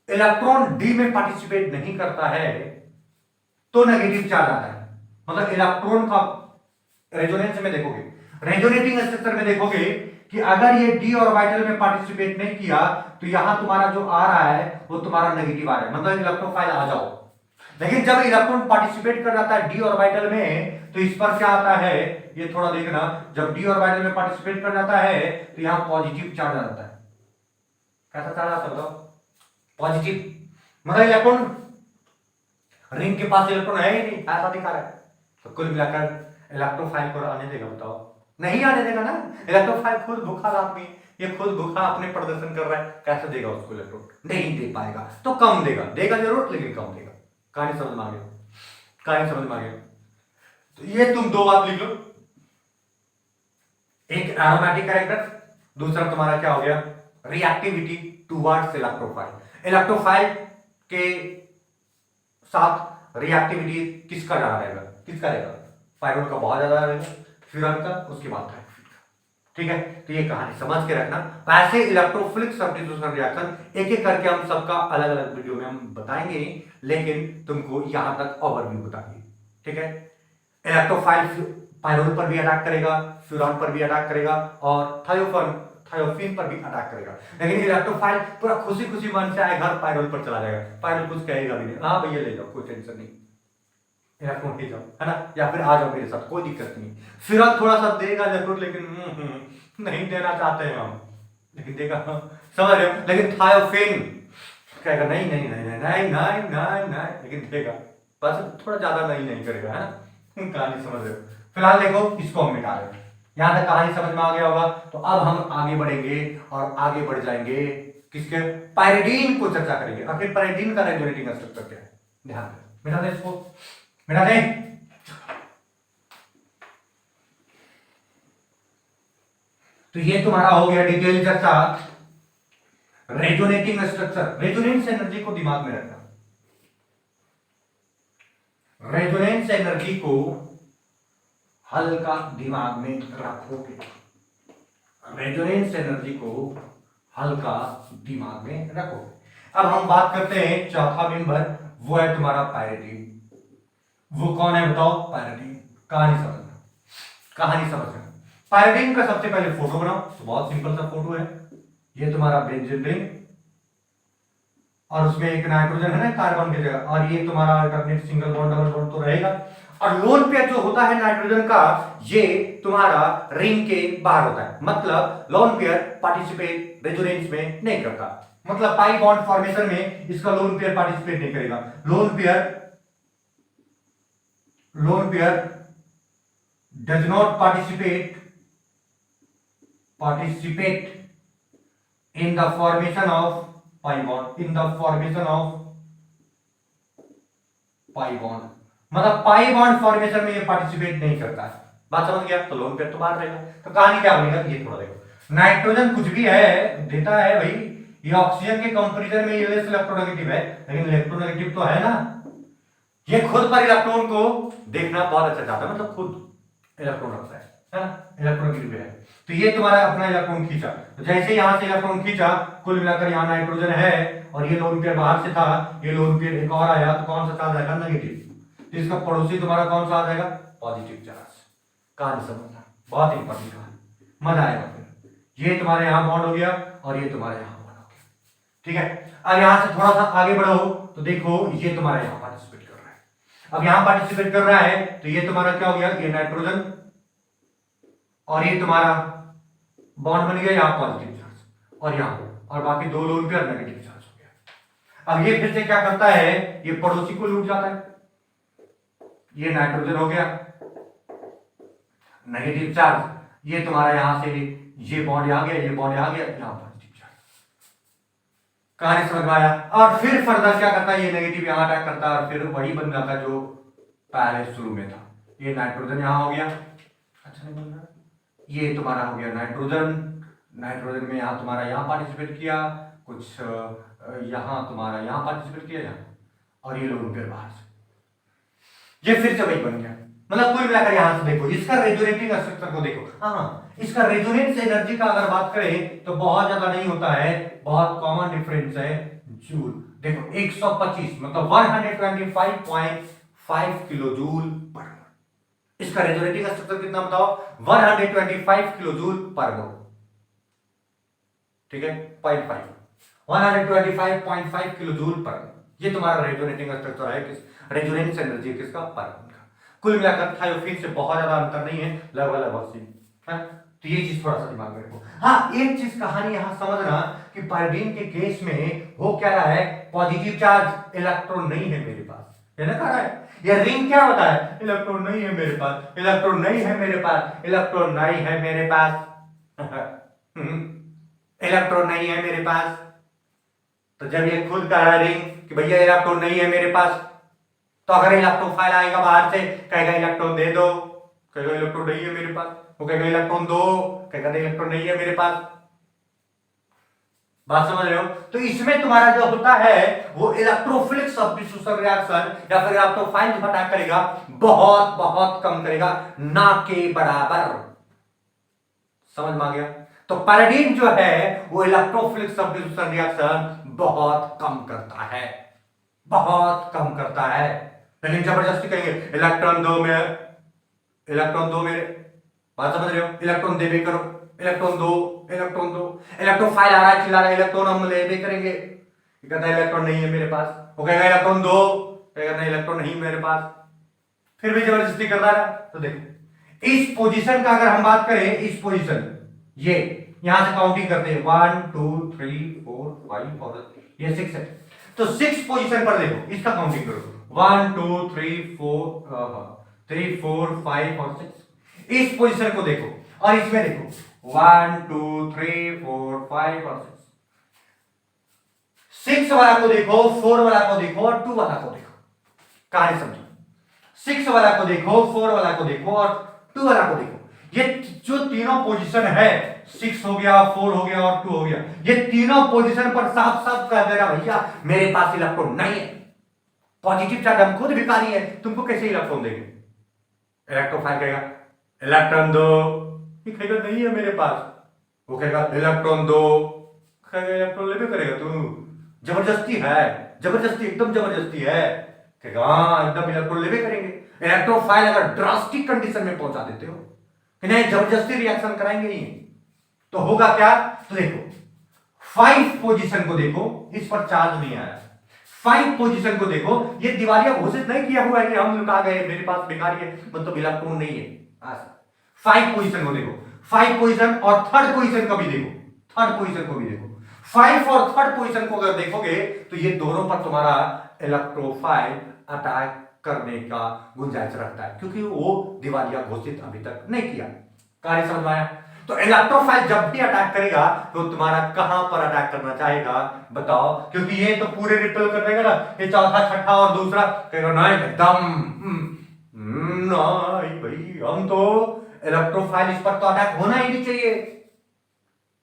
इलेक्ट्रॉन डी में पार्टिसिपेट नहीं करता है तो नेगेटिव चार्ज आता है। मतलब इलेक्ट्रॉन का रेजोनेंस में देखोगे, रेजोनेटिंग स्ट्रक्चर में देखोगे कि अगर ये डी ऑर्बिटल में पार्टिसिपेट नहीं किया तो यहां तुम्हारा जो आ रहा है वो तुम्हारा नेगेटिव आ रहा है, मतलब इलेक्ट्रोफाइल आ जाओ। लेकिन जब इलेक्ट्रॉन पार्टिसिपेट कर जाता है डी ऑर्बिटल में तो इस पर क्या आता है, ये थोड़ा देखना, जब डी ऑर्बिटल में पार्टिसिपेट कर जाता है तो यहां पॉजिटिव चार्ज आ जाता है। कैसा चार्ज आता है बताओ, पॉजिटिव। मतलब इलेक्ट्रॉन, रिंग के पास इलेक्ट्रॉन है ही नहीं, ऐसा दिखा रहा है। तो कुल मिलाकर इलेक्ट्रोफाइल को आने देगा बताओ, नहीं आने देगा ना। इलेक्ट्रोफाइल खुद भूखा आदमी, ये खुद भूखा अपने प्रदर्शन कर रहा है, कैसे देगा उसको इलेक्ट्रॉन, नहीं दे पाएगा। तो कम देगा, देगा जरूर लेकिन कम देगा। कहानी समझ में आ गया, कहानी समझ में आ गया। तो ये तुम दो बात लिख लो, एक एरोमेटिक कैरेक्टर, दूसरा तुम्हारा क्या हो गया, रिएक्टिविटी टुवर्ड्स इलेक्ट्रोफाइल। इलेक्ट्रोफाइल के साथ रिएक्टिविटी किसका ज्यादा रहेगा, किसका रहेगा, पायरोल का बहुत ज्यादा रहेगा, फ्यूरान का, उसके बाद थायोफिन का। ठीक है, तो ये कहानी समझ के रखना। तो ऐसे इलेक्ट्रोफिलिक सब्स्टिट्यूशन रिएक्शन एक एक करके हम सबका अलग अलग वीडियो में हम बताएंगे, लेकिन तुमको यहां तक ओवरव्यू बताएंगे। ठीक है, इलेक्ट्रोफाइल पायरोल पर भी अटैक करेगा, फ्यूरॉन पर भी अटैक करेगा और थायोफिन पर भी अटैक करेगा। लेकिन इलेक्ट्रोफाइल पूरा खुशी खुशी मन से आए घर, पायरोल पर चला जाएगा, पायरोल कुछ कहेगा भी नहीं, हाँ भैया ले जाओ, कोई टेंशन नहीं, इलेक्ट्रॉन ले जाओ, है ना, या फिर आ जाओ मेरे साथ, कोई दिक्कत नहीं। फ्यूरॉन थोड़ा सा देगा जरूर, लेकिन नहीं देना चाहते हैं हम, लेकिन देगा, समझ रहे हो। लेकिन थायोफिन कहेगा नहीं नहीं नहीं नहीं नहीं नहीं नहीं नहीं, लेकिन देगा, बस थोड़ा ज्यादा नहीं नहीं करेगा, है ना। कहानी समझ रहे हो। फिलहाल देखो इसको हम मिटा रहे हैं, यहां तक कहानी समझ में आ गया होगा। तो अब हम आगे बढ़ेंगे और आगे बढ़ जाएंगे किसके, पायरिडीन को चर्चा करेंगे। आखिर पायरिडीन का रेगुलेटिंग स्ट्रक्चर क्या है, ध्यान दें, मिटा दें इसको, मिटा दें। तो ये तुम्हारा हो गया डिटेल चर्चा रेजोनेटिंग स्ट्रक्चर। रेजोनेंस एनर्जी को दिमाग में रखना, रेजोनेंस एनर्जी को हल्का दिमाग में रखोगे, रेजोनेंस एनर्जी को हल्का दिमाग में रखोगे। अब हम बात करते हैं चौथा मेंबर, वो है तुम्हारा पायरिडीन। वो कौन है बताओ, पायरिडीन। कहानी समझना, कहानी समझना। पायरिडीन का सबसे पहले फोटो बनाओ, तो बहुत सिंपल सा फोटो है, ये तुम्हारा बेंजीन रिंग और उसमें एक नाइट्रोजन है ना कार्बन की जगह, और ये तुम्हारा alternate single bond double bond तो रहेगा। और लोन पेयर जो होता है नाइट्रोजन का, ये तुम्हारा रिंग के बाहर होता है, मतलब लोन पेयर पार्टिसिपेट रेजोनेंस में नहीं करता, मतलब पाई बॉन्ड फॉर्मेशन में इसका लोन पेयर पार्टिसिपेट नहीं करेगा। Lone pair does not participate in the formation of pi bond, मतलब पाई बॉन्ड फॉर्मेशन में ये पार्टिसिपेट नहीं करता है। बात समझ गया। तो लोन पेयर तो बाहर रहेगा। तो कहानी क्या बनेगा, ये थोड़ा देखो। नाइट्रोजन कुछ भी है देता है भाई, ये ऑक्सीजन के कंपैरिजन में ये लेस इलेक्ट्रोनेगेटिव है, लेकिन इलेक्ट्रोनेगेटिव तो है ना। ये खुद पर इलेक्ट्रॉन को देखना बहुत अच्छा चाहता है, मतलब खुद इलेक्ट्रॉन रखता है ना, इलेक्ट्रोनेगेटिव है। तो ये तुम्हारा अपना इलेक्ट्रॉन खींचा, तो जैसे यहां से इलेक्ट्रॉन खींचा, कुल मिलाकर यहां नाइट्रोजन है और ये लोन पेयर बाहर से था, ये लोन पेयर एक और आया, तो कौन सा चार्ज आएगा, नेगेटिव। तो इसका पड़ोसी तुम्हारा कौन सा आ जाएगा, पॉजिटिव चार्ज। कहानी समझना, बहुत इंपॉर्टेंट कहानी, मजा आएगा फिर। ये तुम्हारे यहां बॉन्ड हो गया और ये तुम्हारे यहां बॉन्ड हो गया, ठीक है। अब यहां से थोड़ा सा आगे बढ़ो तो देखो ये तुम्हारा यहां पार्टिसिपेट कर रहा है। अब यहां पार्टिसिपेट कर रहा है तो ये तुम्हारा क्या हो गया, ये नाइट्रोजन और ये तुम्हारा बॉन्ड बन गया यहां पॉजिटिव चार्ज, और यहां और बाकी दो लोन पेयर नेगेटिव चार्ज हो गया। अब ये फिर से क्या करता है, ये पड़ोसी को लूट जाता है। ये नाइट्रोजन हो गया नेगेटिव चार्ज, ये तुम्हारा यहां से ये बॉन्ड आ गया, ये बॉन्ड आ गया, यहां पॉजिटिव चार्ज। कहानी समझ में आया। और फिर फर्दर क्या करता है, ये नेगेटिव यहां अटैक करता है और फिर वही बन जाता है जो पहले शुरू में था। ये नाइट्रोजन यहां हो गया, अच्छा नहीं बन रहा, ये तुम्हारा हो गया नाइट्रोजन में यहां तुम्हारा यहां पार्टिसिपेट किया, कुछ यहां तुम्हारा यहां पार्टिसिपेट किया यहां, और ये लोन पेयर बाहर से, ये फिर से वही बन गया। मतलब कुल मिलाकर यहां से देखो इसका रेजोनेटिंग स्ट्रक्चर को देखो। हाँ, इसका रेजोनेंस एनर्जी का अगर बात करें तो बहुत ज्यादा नहीं होता है, बहुत कॉमन डिफरेंस है जूल। देखो 125 मतलब 125.5 किलो जूल पर मोल। इसका रेजोनेटिंग स्ट्रक्चर कितना बताओ, 125 किलो जूल पर मोल, ठीक है, 0.5 125.5 किलो जूल पर मोल। ये तुम्हारा रेजोनेटिंग स्ट्रक्चर है, किस रेजोनेंस एनर्जी किसका, पर मोल का। कुल मिलाकर थायोफिन से बहुत ज्यादा अंतर नहीं है, लगभग सेम है। तो ये चीज थोड़ा सा दिमाग में रखो। हाँ, एक चीज कहानी यहां समझना कि पायरिडीन के केस में हो क्या रहा है, पॉजिटिव चार्ज, इलेक्ट्रॉन नहीं है मेरे पास, है ना, कह रहा है ये रिंग क्या होता है, इलेक्ट्रॉन नहीं है मेरे पास, इलेक्ट्रॉन नहीं है मेरे पास, इलेक्ट्रॉन नहीं है मेरे पास इलेक्ट्रॉन नहीं है मेरे पास। तो जब ये खुद कह रहा है रिंग कि भैया इलेक्ट्रॉन नहीं है मेरे पास, तो अगर इलेक्ट्रोफाइल आएगा बाहर से, कहेगा इलेक्ट्रॉन दे दो, कहेगा इलेक्ट्रॉन नहीं है मेरे पास, वो कहेगा इलेक्ट्रॉन दो, कहेगा इलेक्ट्रॉन नहीं है मेरे पास। बात समझ रहे हो। तो इसमें तुम्हारा जो होता है वो इलेक्ट्रोफिलिक सब्स्टिट्यूशन रिएक्शन या फिर इलेक्ट्रोफाइल जो अटैक करेगा बहुत बहुत कम करेगा, ना के बराबर। समझ में आ गया? तो पैराडीन जो है वो इलेक्ट्रोफिलिक सब्स्टिट्यूशन रिएक्शन बहुत कम करता है, बहुत कम करता है। लेकिन जबरदस्ती कहेंगे इलेक्ट्रॉन दो मेरे, बात समझ रहे हो? इलेक्ट्रॉन दे भी करो, इलेक्ट्रॉन दो, इलेक्ट्रॉन दो, इलेक्ट्रोफाइल आ रहा है, चिल्ला रहा है, इलेक्ट्रॉन हम ले भी करेंगे। ये कहता है इलेक्ट्रॉन नहीं है मेरे पास, वो कहेगा इलेक्ट्रॉन दो, कहेगा नहीं इलेक्ट्रॉन नहीं मेरे पास, फिर भी जबरदस्ती कर रहा है। तो देखो इस पोजीशन का अगर हम बात करें, इस पोजीशन, ये यहां से काउंटिंग करते हैं 1 2 3 4 5 और ये 6 है। तो 6 पोजीशन पर देखो, इसका काउंटिंग करो 1 2 3 4 5 और 6। इस पोजीशन को देखो और इसमें देखो 1 2 3 4 5 और 6 वाला को देखो, 4 वाला को देखो और 2 वाला को देखो, कहानी समझो। 6 वाला को देखो, 4 वाला को देखो और 2 वाला को देखो। ये जो तीनों पोजीशन है, 6 हो गया, 4 हो गया और 2 हो गया, ये तीनों पोजीशन पर साफ साफ कह दे रहा भैया मेरे पास इलेक्ट्रॉन नहीं है। पॉजिटिव चार्ज हम खुद भिखारी है, तुमको कैसे इलेक्ट्रॉन देंगे? इलेक्ट्रोफाइल कहेगा इलेक्ट्रॉन दो, ये कहेगा नहीं है मेरे पास, वो कहेगा इलेक्ट्रॉन दो, कहेगा इलेक्ट्रॉन लेवे करेगा तू, जबरदस्ती है, जबरदस्ती एकदम जबरदस्ती है, कहेगा हाँ एकदम इलेक्ट्रॉन लेवे करेंगे। इलेक्ट्रोफाइल अगर ड्रास्टिक कंडीशन में पहुंचा देते हो कि नहीं जबरदस्ती रिएक्शन कराएंगे नहीं, तो होगा क्या? तो देखो 5 पोजीशन को देखो, इस पर चार्ज नहीं आया। 5 पोजीशन को देखो, ये दिवालिया घोषित नहीं किया हुआ है कि हम लुका गए, मेरे पास बेकारी है, मतलब इलेक्ट्रॉन नहीं है। 5 पोजीशन को देखो, 5 पोजीशन और थर्ड पोजीशन को भी देखो, थर्ड पोजीशन को भी देखो। 5 और थर्ड पोजीशन को अगर देखोगे तो ये दोनों पर तुम्हारा इलेक्ट्रोफाइल अटैक करने का गुंजाइश रखता है, क्योंकि वो दिवालिया घोषित अभी तक नहीं किया। कार्य समझ में आया? तो इलेक्ट्रोफाइल जब भी अटैक करेगा तो तुम्हारा कहां पर अटैक करना चाहेगा बताओ? क्योंकि ये तो पूरे रिपेल कर देगा ना, ये चौथा छठा और दूसरा कहेगा नहीं एकदम नहीं भाई, हम तो इलेक्ट्रोफाइल इस पर तो अटैक होना ही नहीं चाहिए।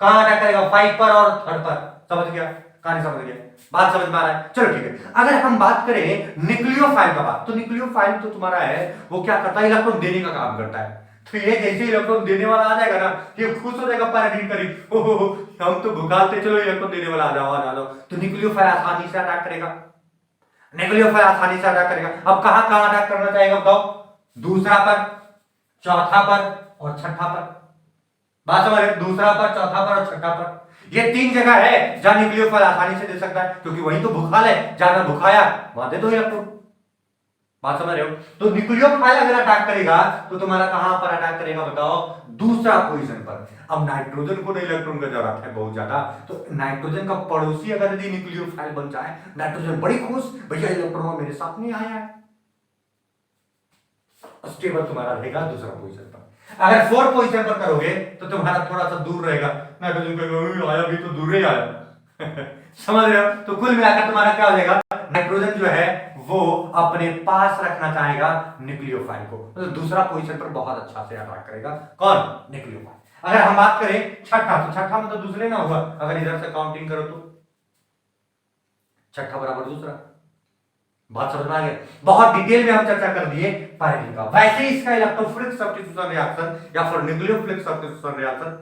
कहां अटैक करेगा? 5 पर और थर्ड पर। समझ गया? कहानी समझ गया? बात समझ में आ रहा है? चलो ठीक है। अगर हम बात करें न्यूक्लियोफाइल का बात, तो न्यूक्लियोफाइल तो तुम्हारा है वो क्या करता है? इलेक्ट्रॉन देने का काम करता है। तो ये जैसे इलेक्ट्रॉन देने वाला आ जाएगा ना, ये खुश हो जाएगा पैराडीन करीब, ओहो हम तो भुकालते, चलो इलेक्ट्रॉन देने वाला आ जाओ आ जाओ। तो न्यूक्लियोफाइल आसानी से अटैक करेगा, न्यूक्लियोफाइल आसानी से अटैक करेगा। अब कहां कहां अटैक करना चाहेगा बताओ? दूसरा पर, चौथा पर और छठा पर। बात समझ रहे? दूसरा पर, चौथा पर और छठा पर, ये 3 जगह है जहां न्यूक्लियोफाइल आसानी से दे सकता है, क्योंकि वही तो भुखाल है, जहां भुखाया वहां दे दो इलेक्ट्रॉन। बात समझ रहे हो? तो न्यूक्लियोफाइल अगर अटैक करेगा तो तुम्हारा कहां पर अटैक करेगा बताओ? दूसरा पोजीशन पर। अब नाइट्रोजन को इलेक्ट्रॉन का जरूरत है बहुत ज्यादा, तो नाइट्रोजन का पड़ोसी अगर यदि न्यूक्लियोफाइल बन जाए, नाइट्रोजन बड़ी खुश, भैया इलेक्ट्रॉन मेरे साथ नहीं आया है, स्टेबल तुम्हारा रहेगा दूसरा पोजीशन पर। अगर 4 पोजीशन पर करोगे तो तुम्हारा थोड़ा सा दूर रहेगा, नाइट्रोजन कहेगा आया भी तो दूर ही आया समझ रहे हो? तो कुल मिलाकर तुम्हारा क्या हो जाएगा? नाइट्रोजन जो है वो अपने पास रखना चाहेगा न्यूक्लियोफाइल को, तो दूसरा पोजीशन पर बहुत अच्छा से अटैक करेगा। कौन? न्यूक्लियोफाइल। अगर हम बात करें छठा, तो छठा में तो दूसरे ना होगा, अगर इधर से काउंटिंग करो तो छठा बराबर दूसरा। बात समझ में आ गया? बहुत डिटेल में हम चर्चा कर दिए पैराडीन का। वैसे इसका इलेक्ट्रोफिलिक सब्स्टिट्यूशन रिएक्शन या फिर न्यूक्लियोफिलिक सब्स्टिट्यूशन रिएक्शन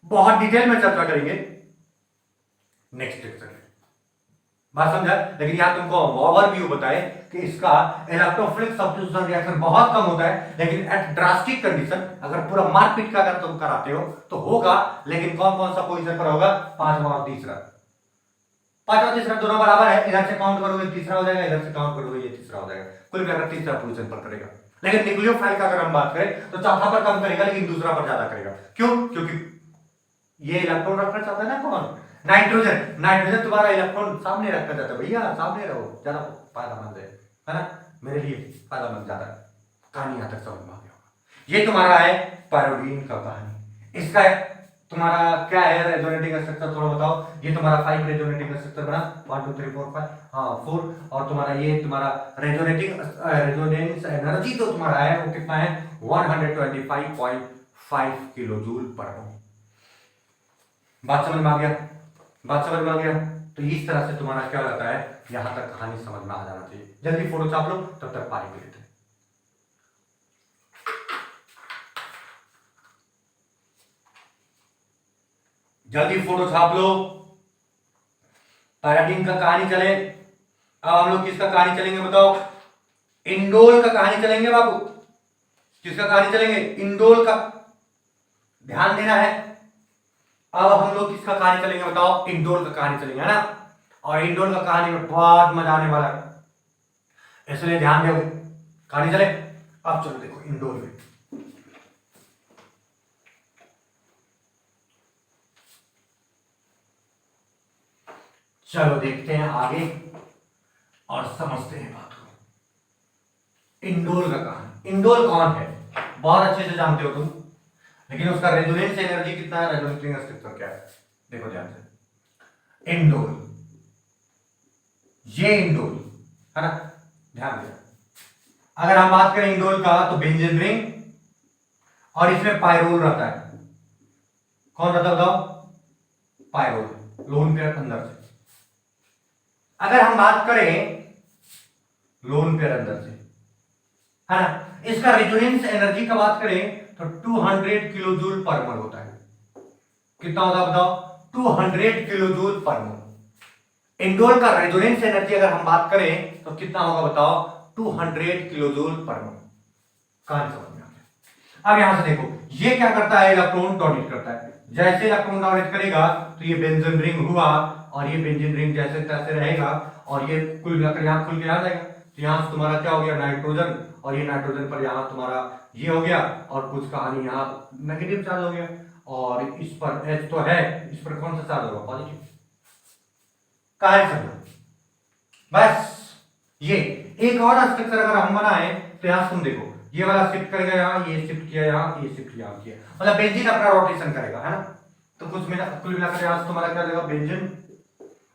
बहुत डिटेल में चर्चा करेंगे नेक्स्ट लेक्चर में। बात समझा? लेकिन यहां तुमको ओवरव्यू बताए कि इसका इलेक्ट्रोफिलिक सब्स्टिट्यूशन रिएक्शन बहुत कम होता है, लेकिन एट ड्रास्टिक कंडीशन अगर पूरा मारपीट का अगर तुम कराते हो तो होगा, लेकिन कौन कौन सा पोजीशन पर होगा? पांचवा और तीसरा। पांचवा तीसरा दोनों बराबर है, इधर से काउंट करोगे तीसरा हो जाएगा, इधर से काउंट करोगे ये तीसरा हो जाएगा, कुल मिलाकर तीसरा पोजीशन पर करेगा। लेकिन न्यूक्लियोफाइल का अगर हम बात करें तो चौथा पर कम करेगा, लेकिन दूसरा पर ज्यादा करेगा। क्यों? क्योंकि ये इलेक्ट्रॉन रखना चाहता है ना कौन? नाइट्रोजन। नाइट्रोजन तुम्हारा इलेक्ट्रॉन सामने रखना चाहता है, भैया सामने रहो, ज्यादा फायदामंद है ना, मेरे लिए फायदामंद ज्यादा है। कहानी यहां तक समझ में आ गया होगा। ये तुम्हारा है पैराडीन का कहानी। इसका तुम्हारा क्या है रेजोनेटिंग स्ट्रक्चर थोड़ा बताओ? ये तुम्हारा 5 रेजोनेटिंग स्ट्रक्चर बना, 1 2 3 4 5, हाँ 4, और तुम्हारा ये तुम्हारा रेजोनेंस एनर्जी तो तुम्हारा है वो कितना है? 125.5 किलो जूल पर मोल। बात समझ में आ गया? बात समझ में आ गया? तो इस तरह से तुम्हारा क्या रहता है, यहां तक कहानी समझ में आ जाना चाहिए। जल्दी फोटो छाप लो, तब तक पानी पी लेते हैं। जल्दी फोटो छाप लो। पैराडीन का कहानी चले। अब हम लोग किसका कहानी चलेंगे बताओ? इंडोल का कहानी चलेंगे बाबू। किसका कहानी चलेंगे? इंडोल का। ध्यान देना है। अब हम लोग किसका कहानी चलेंगे बताओ? इंडोल का कहानी चलेंगे, है ना। और इंडोल का कहानी में बहुत मजा आने वाला है, इसलिए ध्यान दोगे। कहानी चले। अब चलो देखो इंडोल में। चलो देखते हैं आगे और समझते हैं बात को। इंडोल का कहानी। इंडोल कौन है? बहुत अच्छे से जानते हो तुम, लेकिन उसका रेजोनेंस एनर्जी कितना है, रेजोनेटिंग स्ट्रक्चर क्या है? देखो ध्यान से। इंडोल, ये इंडोल है ना, ध्यान देना। अगर हम बात करें इंडोल का तो बेंजीन रिंग और इसमें पायरोल रहता है। कौन रहता है बताओ? पायरोल, लोन पेयर अंदर से। अगर हम बात करें लोन पेयर अंदर से, है ना, इसका रेजोनेंस एनर्जी का बात करें तो 200 किलो जूल पर मोल होता है। कितना होता है बताओ? 200 किलो जूल पर मोल। इंडोल का रेजोनेंस एनर्जी अगर हम बात करें तो कितना होगा बताओ? 200 किलो जूल पर मोल। कहानी समझ में आ गया। अब यहां से देखो, ये क्या करता है? इलेक्ट्रॉन डोनेट करता है। जैसे इलेक्ट्रॉन डोनेट करेगा तो ये बेंजीन रिंग हुआ, और ये बेंजीन रिंग जैसे तैसे रहेगा, और ये कुल मिलाकर यहां खुल के आ जाएगा। तो यहां से तुम्हारा क्या हो गया? नाइट्रोजन, और ये नाइट्रोजन पर यहां तुम्हारा ये हो गया, और कुछ कहानी यहां नेगेटिव चार्ज हो गया, और इस पर H तो है, इस पर कौन सा चार्ज होगा? पॉजिटिव। कहानी समझो बस। ये एक और स्ट्रक्चर अगर हम बनाए तो यहां तुम देखो, ये वाला शिफ्ट करेगा यहां, ये शिफ्ट किया यहां, ये शिफ्ट यहां किया, मतलब बेंजीन अपना रोटेशन करेगा, है ना। तो कुल मिलाकर यहां से तुम्हारा क्या देगा? बेंजीन,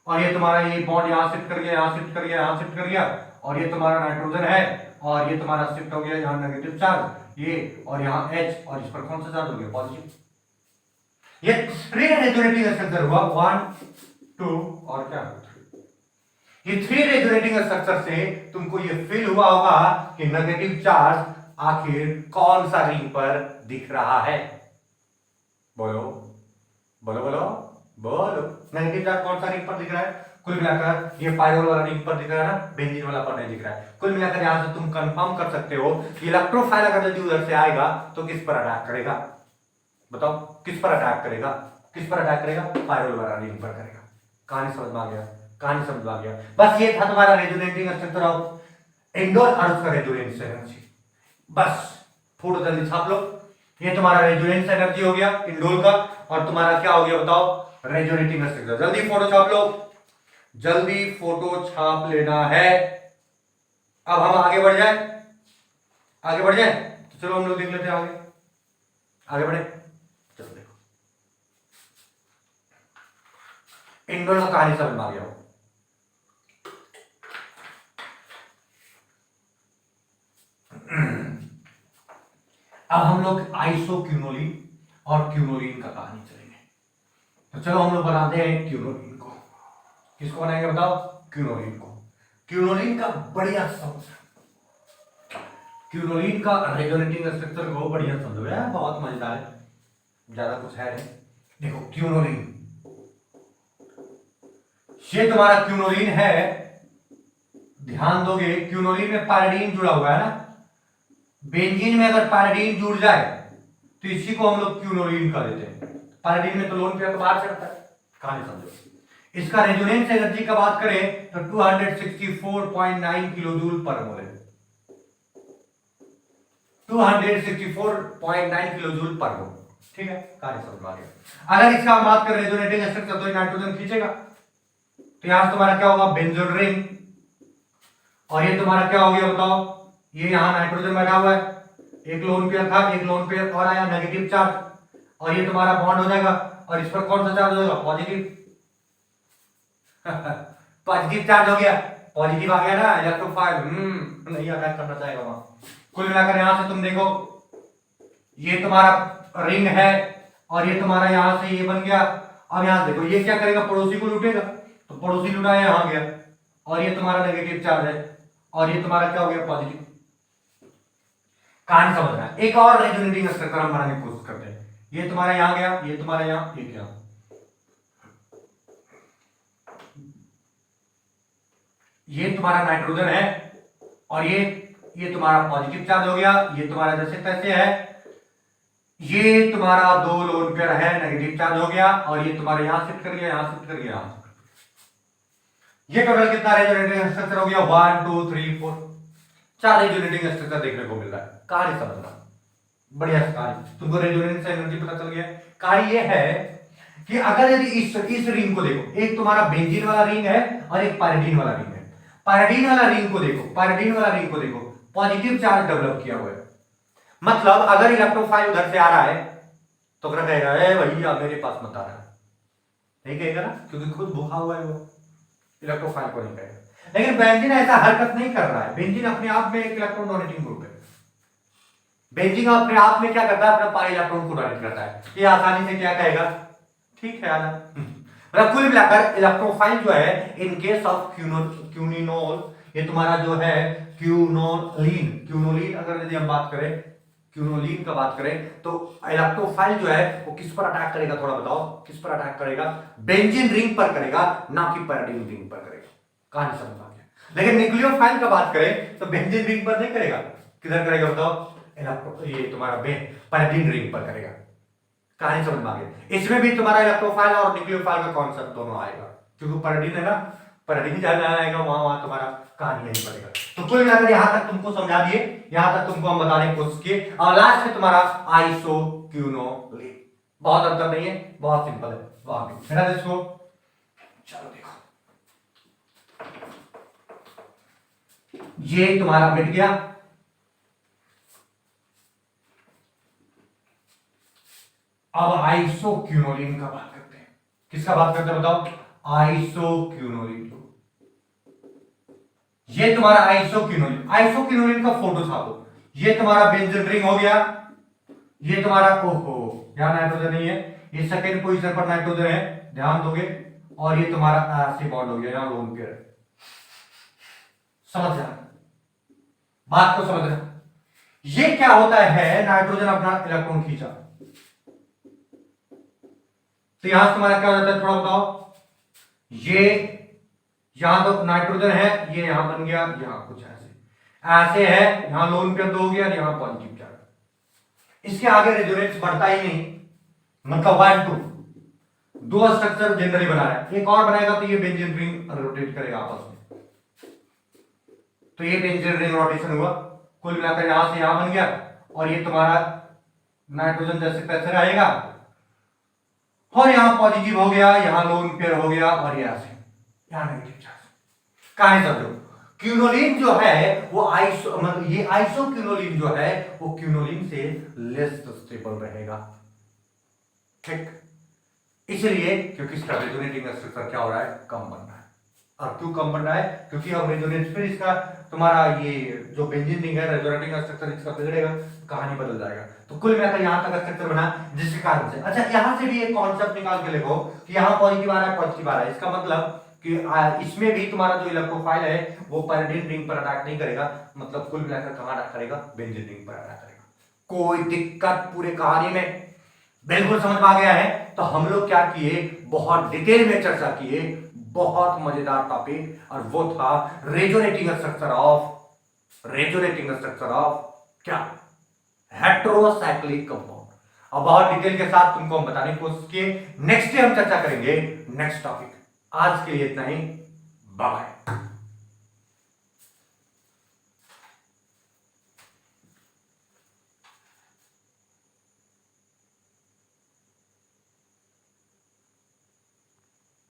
और ये तुम्हारा ये बॉन्ड यहां शिफ्ट कर गया, यहां शिफ्ट कर गया, यहां शिफ्ट कर गया, और ये तुम्हारा नाइट्रोजन है, और ये तुम्हारा शिफ्ट हो गया यहां नेगेटिव चार्ज, ये, और यहां H, और इस पर कौन सा चार्ज हो गया? पॉजिटिव। ये 3 रेजोनेटिंग स्ट्रक्चर हुआ, 1 2 और क्या 3। ये 3 रेजोनेटिंग स्ट्रक्चर से तुमको ये फील हुआ होगा कि नेगेटिव चार्ज आखिर कौन सा रिंग पर दिख रहा है? बोलो बोलो बोलो बोलो। नेगेटिव चार्ज कौन सा रिंग पर दिख रहा है? कुल मिलाकर ये पायरोल वाला रिंग पर दिख रहा है ना, बेंजीन वाला पर नहीं दिख रहा है। कुल मिलाकर यहां से तुम कंफर्म कर सकते हो कि इलेक्ट्रोफाइल अगर यदि उधर से आएगा तो किस पर अटैक करेगा? बताओ किस पर अटैक करेगा? किस पर अटैक करेगा? पायरोल वाला रिंग पर करेगा। कहानी समझ में आ गया? कहानी समझ में आ गया। बस ये था तुम्हारा रेजोनेटिंग स्ट्रक्चर ऑफ इंडोल और उसका रेजोनेंस एनर्जी। बस फोटो जल्दी छाप लो। ये तुम्हारा रेजोनेंस एनर्जी हो गया इंडोल का, और तुम्हारा क्या हो गया बताओ? Resonating structure. जल्दी फोटो छाप लो, जल्दी फोटो छाप लेना है। अब हम आगे बढ़ जाए, आगे बढ़ जाए तो चलो हम लोग देख लेते हैं आगे। आगे बढ़े, चलो देखो इंडोल का कहानी समझ में आ गया हो। अब हम लोग आइसोक्यूनोलिन और क्यूनोलिन का कहानी चलेंगे। तो चलो हम लोग बनाते हैं क्यूनोलिन को। किसको बनाएंगे बताओ? क्यूनोलिन को। क्यूनोलिन का बढ़िया समझ, क्यूनोलिन का रेजोनेटिंग स्ट्रक्चर को बढ़िया समझो यार, बहुत मजेदार है, ज्यादा कुछ है नहीं। देखो क्यूनोलिन, ये तुम्हारा क्यूनोलिन है। ध्यान दोगे क्यूनोलिन में पैराडीन जुड़ा हुआ है ना। बेंजीन में अगर पैराडीन जुड़ जाए तो इसी को हम लोग क्यूनोलिन कह देते हैं। पैराडीन में तो लोन पेयर बाहर से रहता है। कहानी समझो। इसका रेजोनेंस एनर्जी का बात करें तो 264.9 किलो जूल पर मोल है। 264.9 किलो जूल पर मोल, ठीक है। कहानी समझ में आ गया। अगर इसका हम बात करें रेजोनेटिंग स्ट्रक्चर तो नाइट्रोजन खींचेगा, तो यहां तुम्हारा क्या होगा? बेंजोन रिंग, और ये तुम्हारा क्या हो गया बताओ? ये यहां नाइट्रोजन बैठा हुआ है, एक लोन पेयर था, एक लोन पेयर और आया नेगेटिव चार्ज, और ये तुम्हारा बॉन्ड हो जाएगा, और इस पर कौन सा चार्ज होगा? पॉजिटिव। पॉजिटिव चार्ज हो गया, पॉजिटिव आ गया ना, इलेक्ट्रोफाइल नहीं अटैक करना चाहेगा वहां। कुल मिलाकर यहां से तुम देखो, ये तुम्हारा रिंग है, और ये तुम्हारा यहां से ये बन गया। अब यहां देखो ये क्या करेगा? पड़ोसी को लूटेगा, तो पड़ोसी लुटाया यहां गया, और ये तुम्हारा नेगेटिव चार्ज है, और ये तुम्हारा क्या हो गया? पॉजिटिव। कहानी समझना है। एक और रेजोनेटिंग स्ट्रक्चर हम बनाने की कोशिश करते हैं। ये तुम्हारा यहां गया, ये तुम्हारा यहां, ये क्या, ये तुम्हारा नाइट्रोजन है और ये तुम्हारा पॉजिटिव चार्ज हो गया, ये तुम्हारा जैसे तैसे है, ये तुम्हारा 2 लोन पेयर है, नेगेटिव चार्ज हो गया, और ये तुम्हारे यहां शिफ्ट कर गया, यहां शिफ्ट कर गया, यहां शिफ्ट कर गया। ये टोटल कितना रेजोनेटिंग स्ट्रक्चर हो गया? 1 2 3 4, 4 रेजोनेटिंग स्ट्रक्चर देखने को मिल रहा है। कहानी समझना, बढ़िया से कहानी, तुमको रेजोनेंस एनर्जी पता चल गया। कहानी ये है कि अगर यदि इस रिंग को देखो, एक तुम्हारा बेंजीन वाला रिंग है और एक पायरिडीन वाला रिंग है। पायरिडीन वाला रिंग को देखो, पायरिडीन वाला रिंग को देखो, पॉजिटिव चार्ज डेवलप किया हुआ है। मतलब अगर इलेक्ट्रोफाइल उधर से आ रहा है तो क्या कहेगा? ए भैया मेरे पास मत आ रहा है, नहीं कहेगा ना, क्योंकि खुद भूखा हुआ है वो, इलेक्ट्रोफाइल को नहीं कहेगा। लेकिन बेंजीन ऐसा हरकत नहीं कर रहा है। बेंजीन अपने आप में एक इलेक्ट्रॉन डोनेटिंग ग्रुप है। बेंजीन अपने आप में क्या करता है? अपना पाई इलेक्ट्रॉन को डोनेट करता है। ये आसानी से क्या कहेगा? ठीक है आना। मतलब कुल मिलाकर इलेक्ट्रोफाइल जो है, इन केस ऑफ क्यूनिनोल, ये तुम्हारा जो है क्यूनोलीन, क्यूनोलीन अगर यदि हम बात करें, क्यूनोलीन का बात करें, तो इलेक्ट्रोफाइल जो है वो किस पर अटैक करेगा? थोड़ा बताओ, किस पर अटैक करेगा? बेंजीन रिंग पर करेगा, ना कि पायरिडीन रिंग पर करेगा। कहानी समझ आ गया। लेकिन न्यूक्लियोफाइल का बात करें तो बेंजीन रिंग पर नहीं करेगा, किधर करेगा बताओ? ये तुम्हारा पायरिडीन रिंग पर करेगा। कहानी समझ में आ गई। इसमें भी तुम्हारा इलेक्ट्रोफाइल और न्यूक्लियोफाइल का कॉन्सेप्ट दोनों आएगा, क्योंकि पायरिडीन है ना, पायरिडीन जहां आएगा वहां तुम्हारा कहानी यही पड़ेगा। तो कुल मिलाकर यहां तक तुमको समझा दिए, यहां तक तुमको हम बताने की कोशिश किए, और लास्ट में तुम्हारा आइसोक्यूनोलीन। बहुत अंतर नहीं है, बहुत सिंपल है। वहां पे मेरा इसको चलो देखो, ये तुम्हारा मिट गया। अब आइसोक्यूनोलीन का बात करते हैं। किसका बात करते हैं बताओ? आइसोक्यूनोलीन। ये तुम्हारा आइसोक्यूनोलीन, आइसोक्यूनोलीन का फोटो छापो। ये तुम्हारा बेंजीन रिंग हो गया, ये तुम्हारा, ओहो यहां नाइट्रोजन नहीं है, ये सेकंड पोजीशन पर नाइट्रोजन है, ध्यान दोगे, और ये तुम्हारा ऐसे बॉन्ड हो गया, यहां लोन पेयर है। समझ रहा, बात को समझ रहा। ये क्या होता है? नाइट्रोजन अपना इलेक्ट्रॉन खींचा, तो यहां तुम्हारा क्या हो जाता है? थोड़ा बताओ। ये यहां तो नाइट्रोजन है, ये यहां बन गया, यहां कुछ ऐसे है, यहां लोन पेयर 2 हो गया, यहां पॉजिटिव चार्ज। इसके आगे रेजोनेंस बढ़ता ही नहीं, मतलब 1 2 दो स्ट्रक्चर जनरली बना रहा है, एक और बनाएगा तो ये बेंजीन रिंग रोटेट करेगा आपस में, तो ये बेंजीन रिंग रोटेशन हुआ। कुल मिलाकर यहां से यहां बन गया, और ये तुम्हारा नाइट्रोजन जैसे तैसे रहेगा, और यहां पॉजिटिव हो गया, यहां लोन पेयर हो गया, और यहां नेगेटिव चार्ज। कहानी समझो, क्यूनोलीन जो है वो मतलब ये आइसोक्यूनोलीन जो है वो क्यूनोलीन से लेस स्टेबल रहेगा, ठीक, इसलिए क्योंकि इसका रेजोनेटिंग स्ट्रक्चर क्या हो रहा है? कम बन रहा है। और क्यों कम बन रहा है? क्योंकि अब रेजोनेंस, फिर इसका तुम्हारा ये जो बेंजीन रिंग है, रेजोनेटिंग स्ट्रक्चर इसका बिगड़ेगा, कहानी बदल जाएगा। तो कुल मिलाकर यहां तक स्ट्रक्चर बना, जिसके कारण से, अच्छा यहां से भी एक कॉन्सेप्ट निकाल के लिखो कि यहां पॉजिटिव आ रहा है, पॉजिटिव आ रहा है, इसका मतलब कि इसमें भी तुम्हारा जो इलेक्ट्रोफाइल है वो पायरिडीन रिंग पर अटैक नहीं करेगा, मतलब कुल मिलाकर कहां अटैक करेगा? बेंजीन रिंग पर अटैक करेगा। कोई दिक्कत पूरे कहानी में? बिल्कुल समझ में आ गया है। तो हम लोग क्या किए? बहुत डिटेल में चर्चा किए, बहुत मजेदार टॉपिक, और वो था रेजोनेटिंग स्ट्रक्चर ऑफ क्या? Heterocyclic compound. और बहुत डिटेल के साथ तुमको हम बताने की कोशिश किए। नेक्स्ट डे हम चर्चा करेंगे नेक्स्ट टॉपिक। आज के लिए इतना ही, बाय बाय।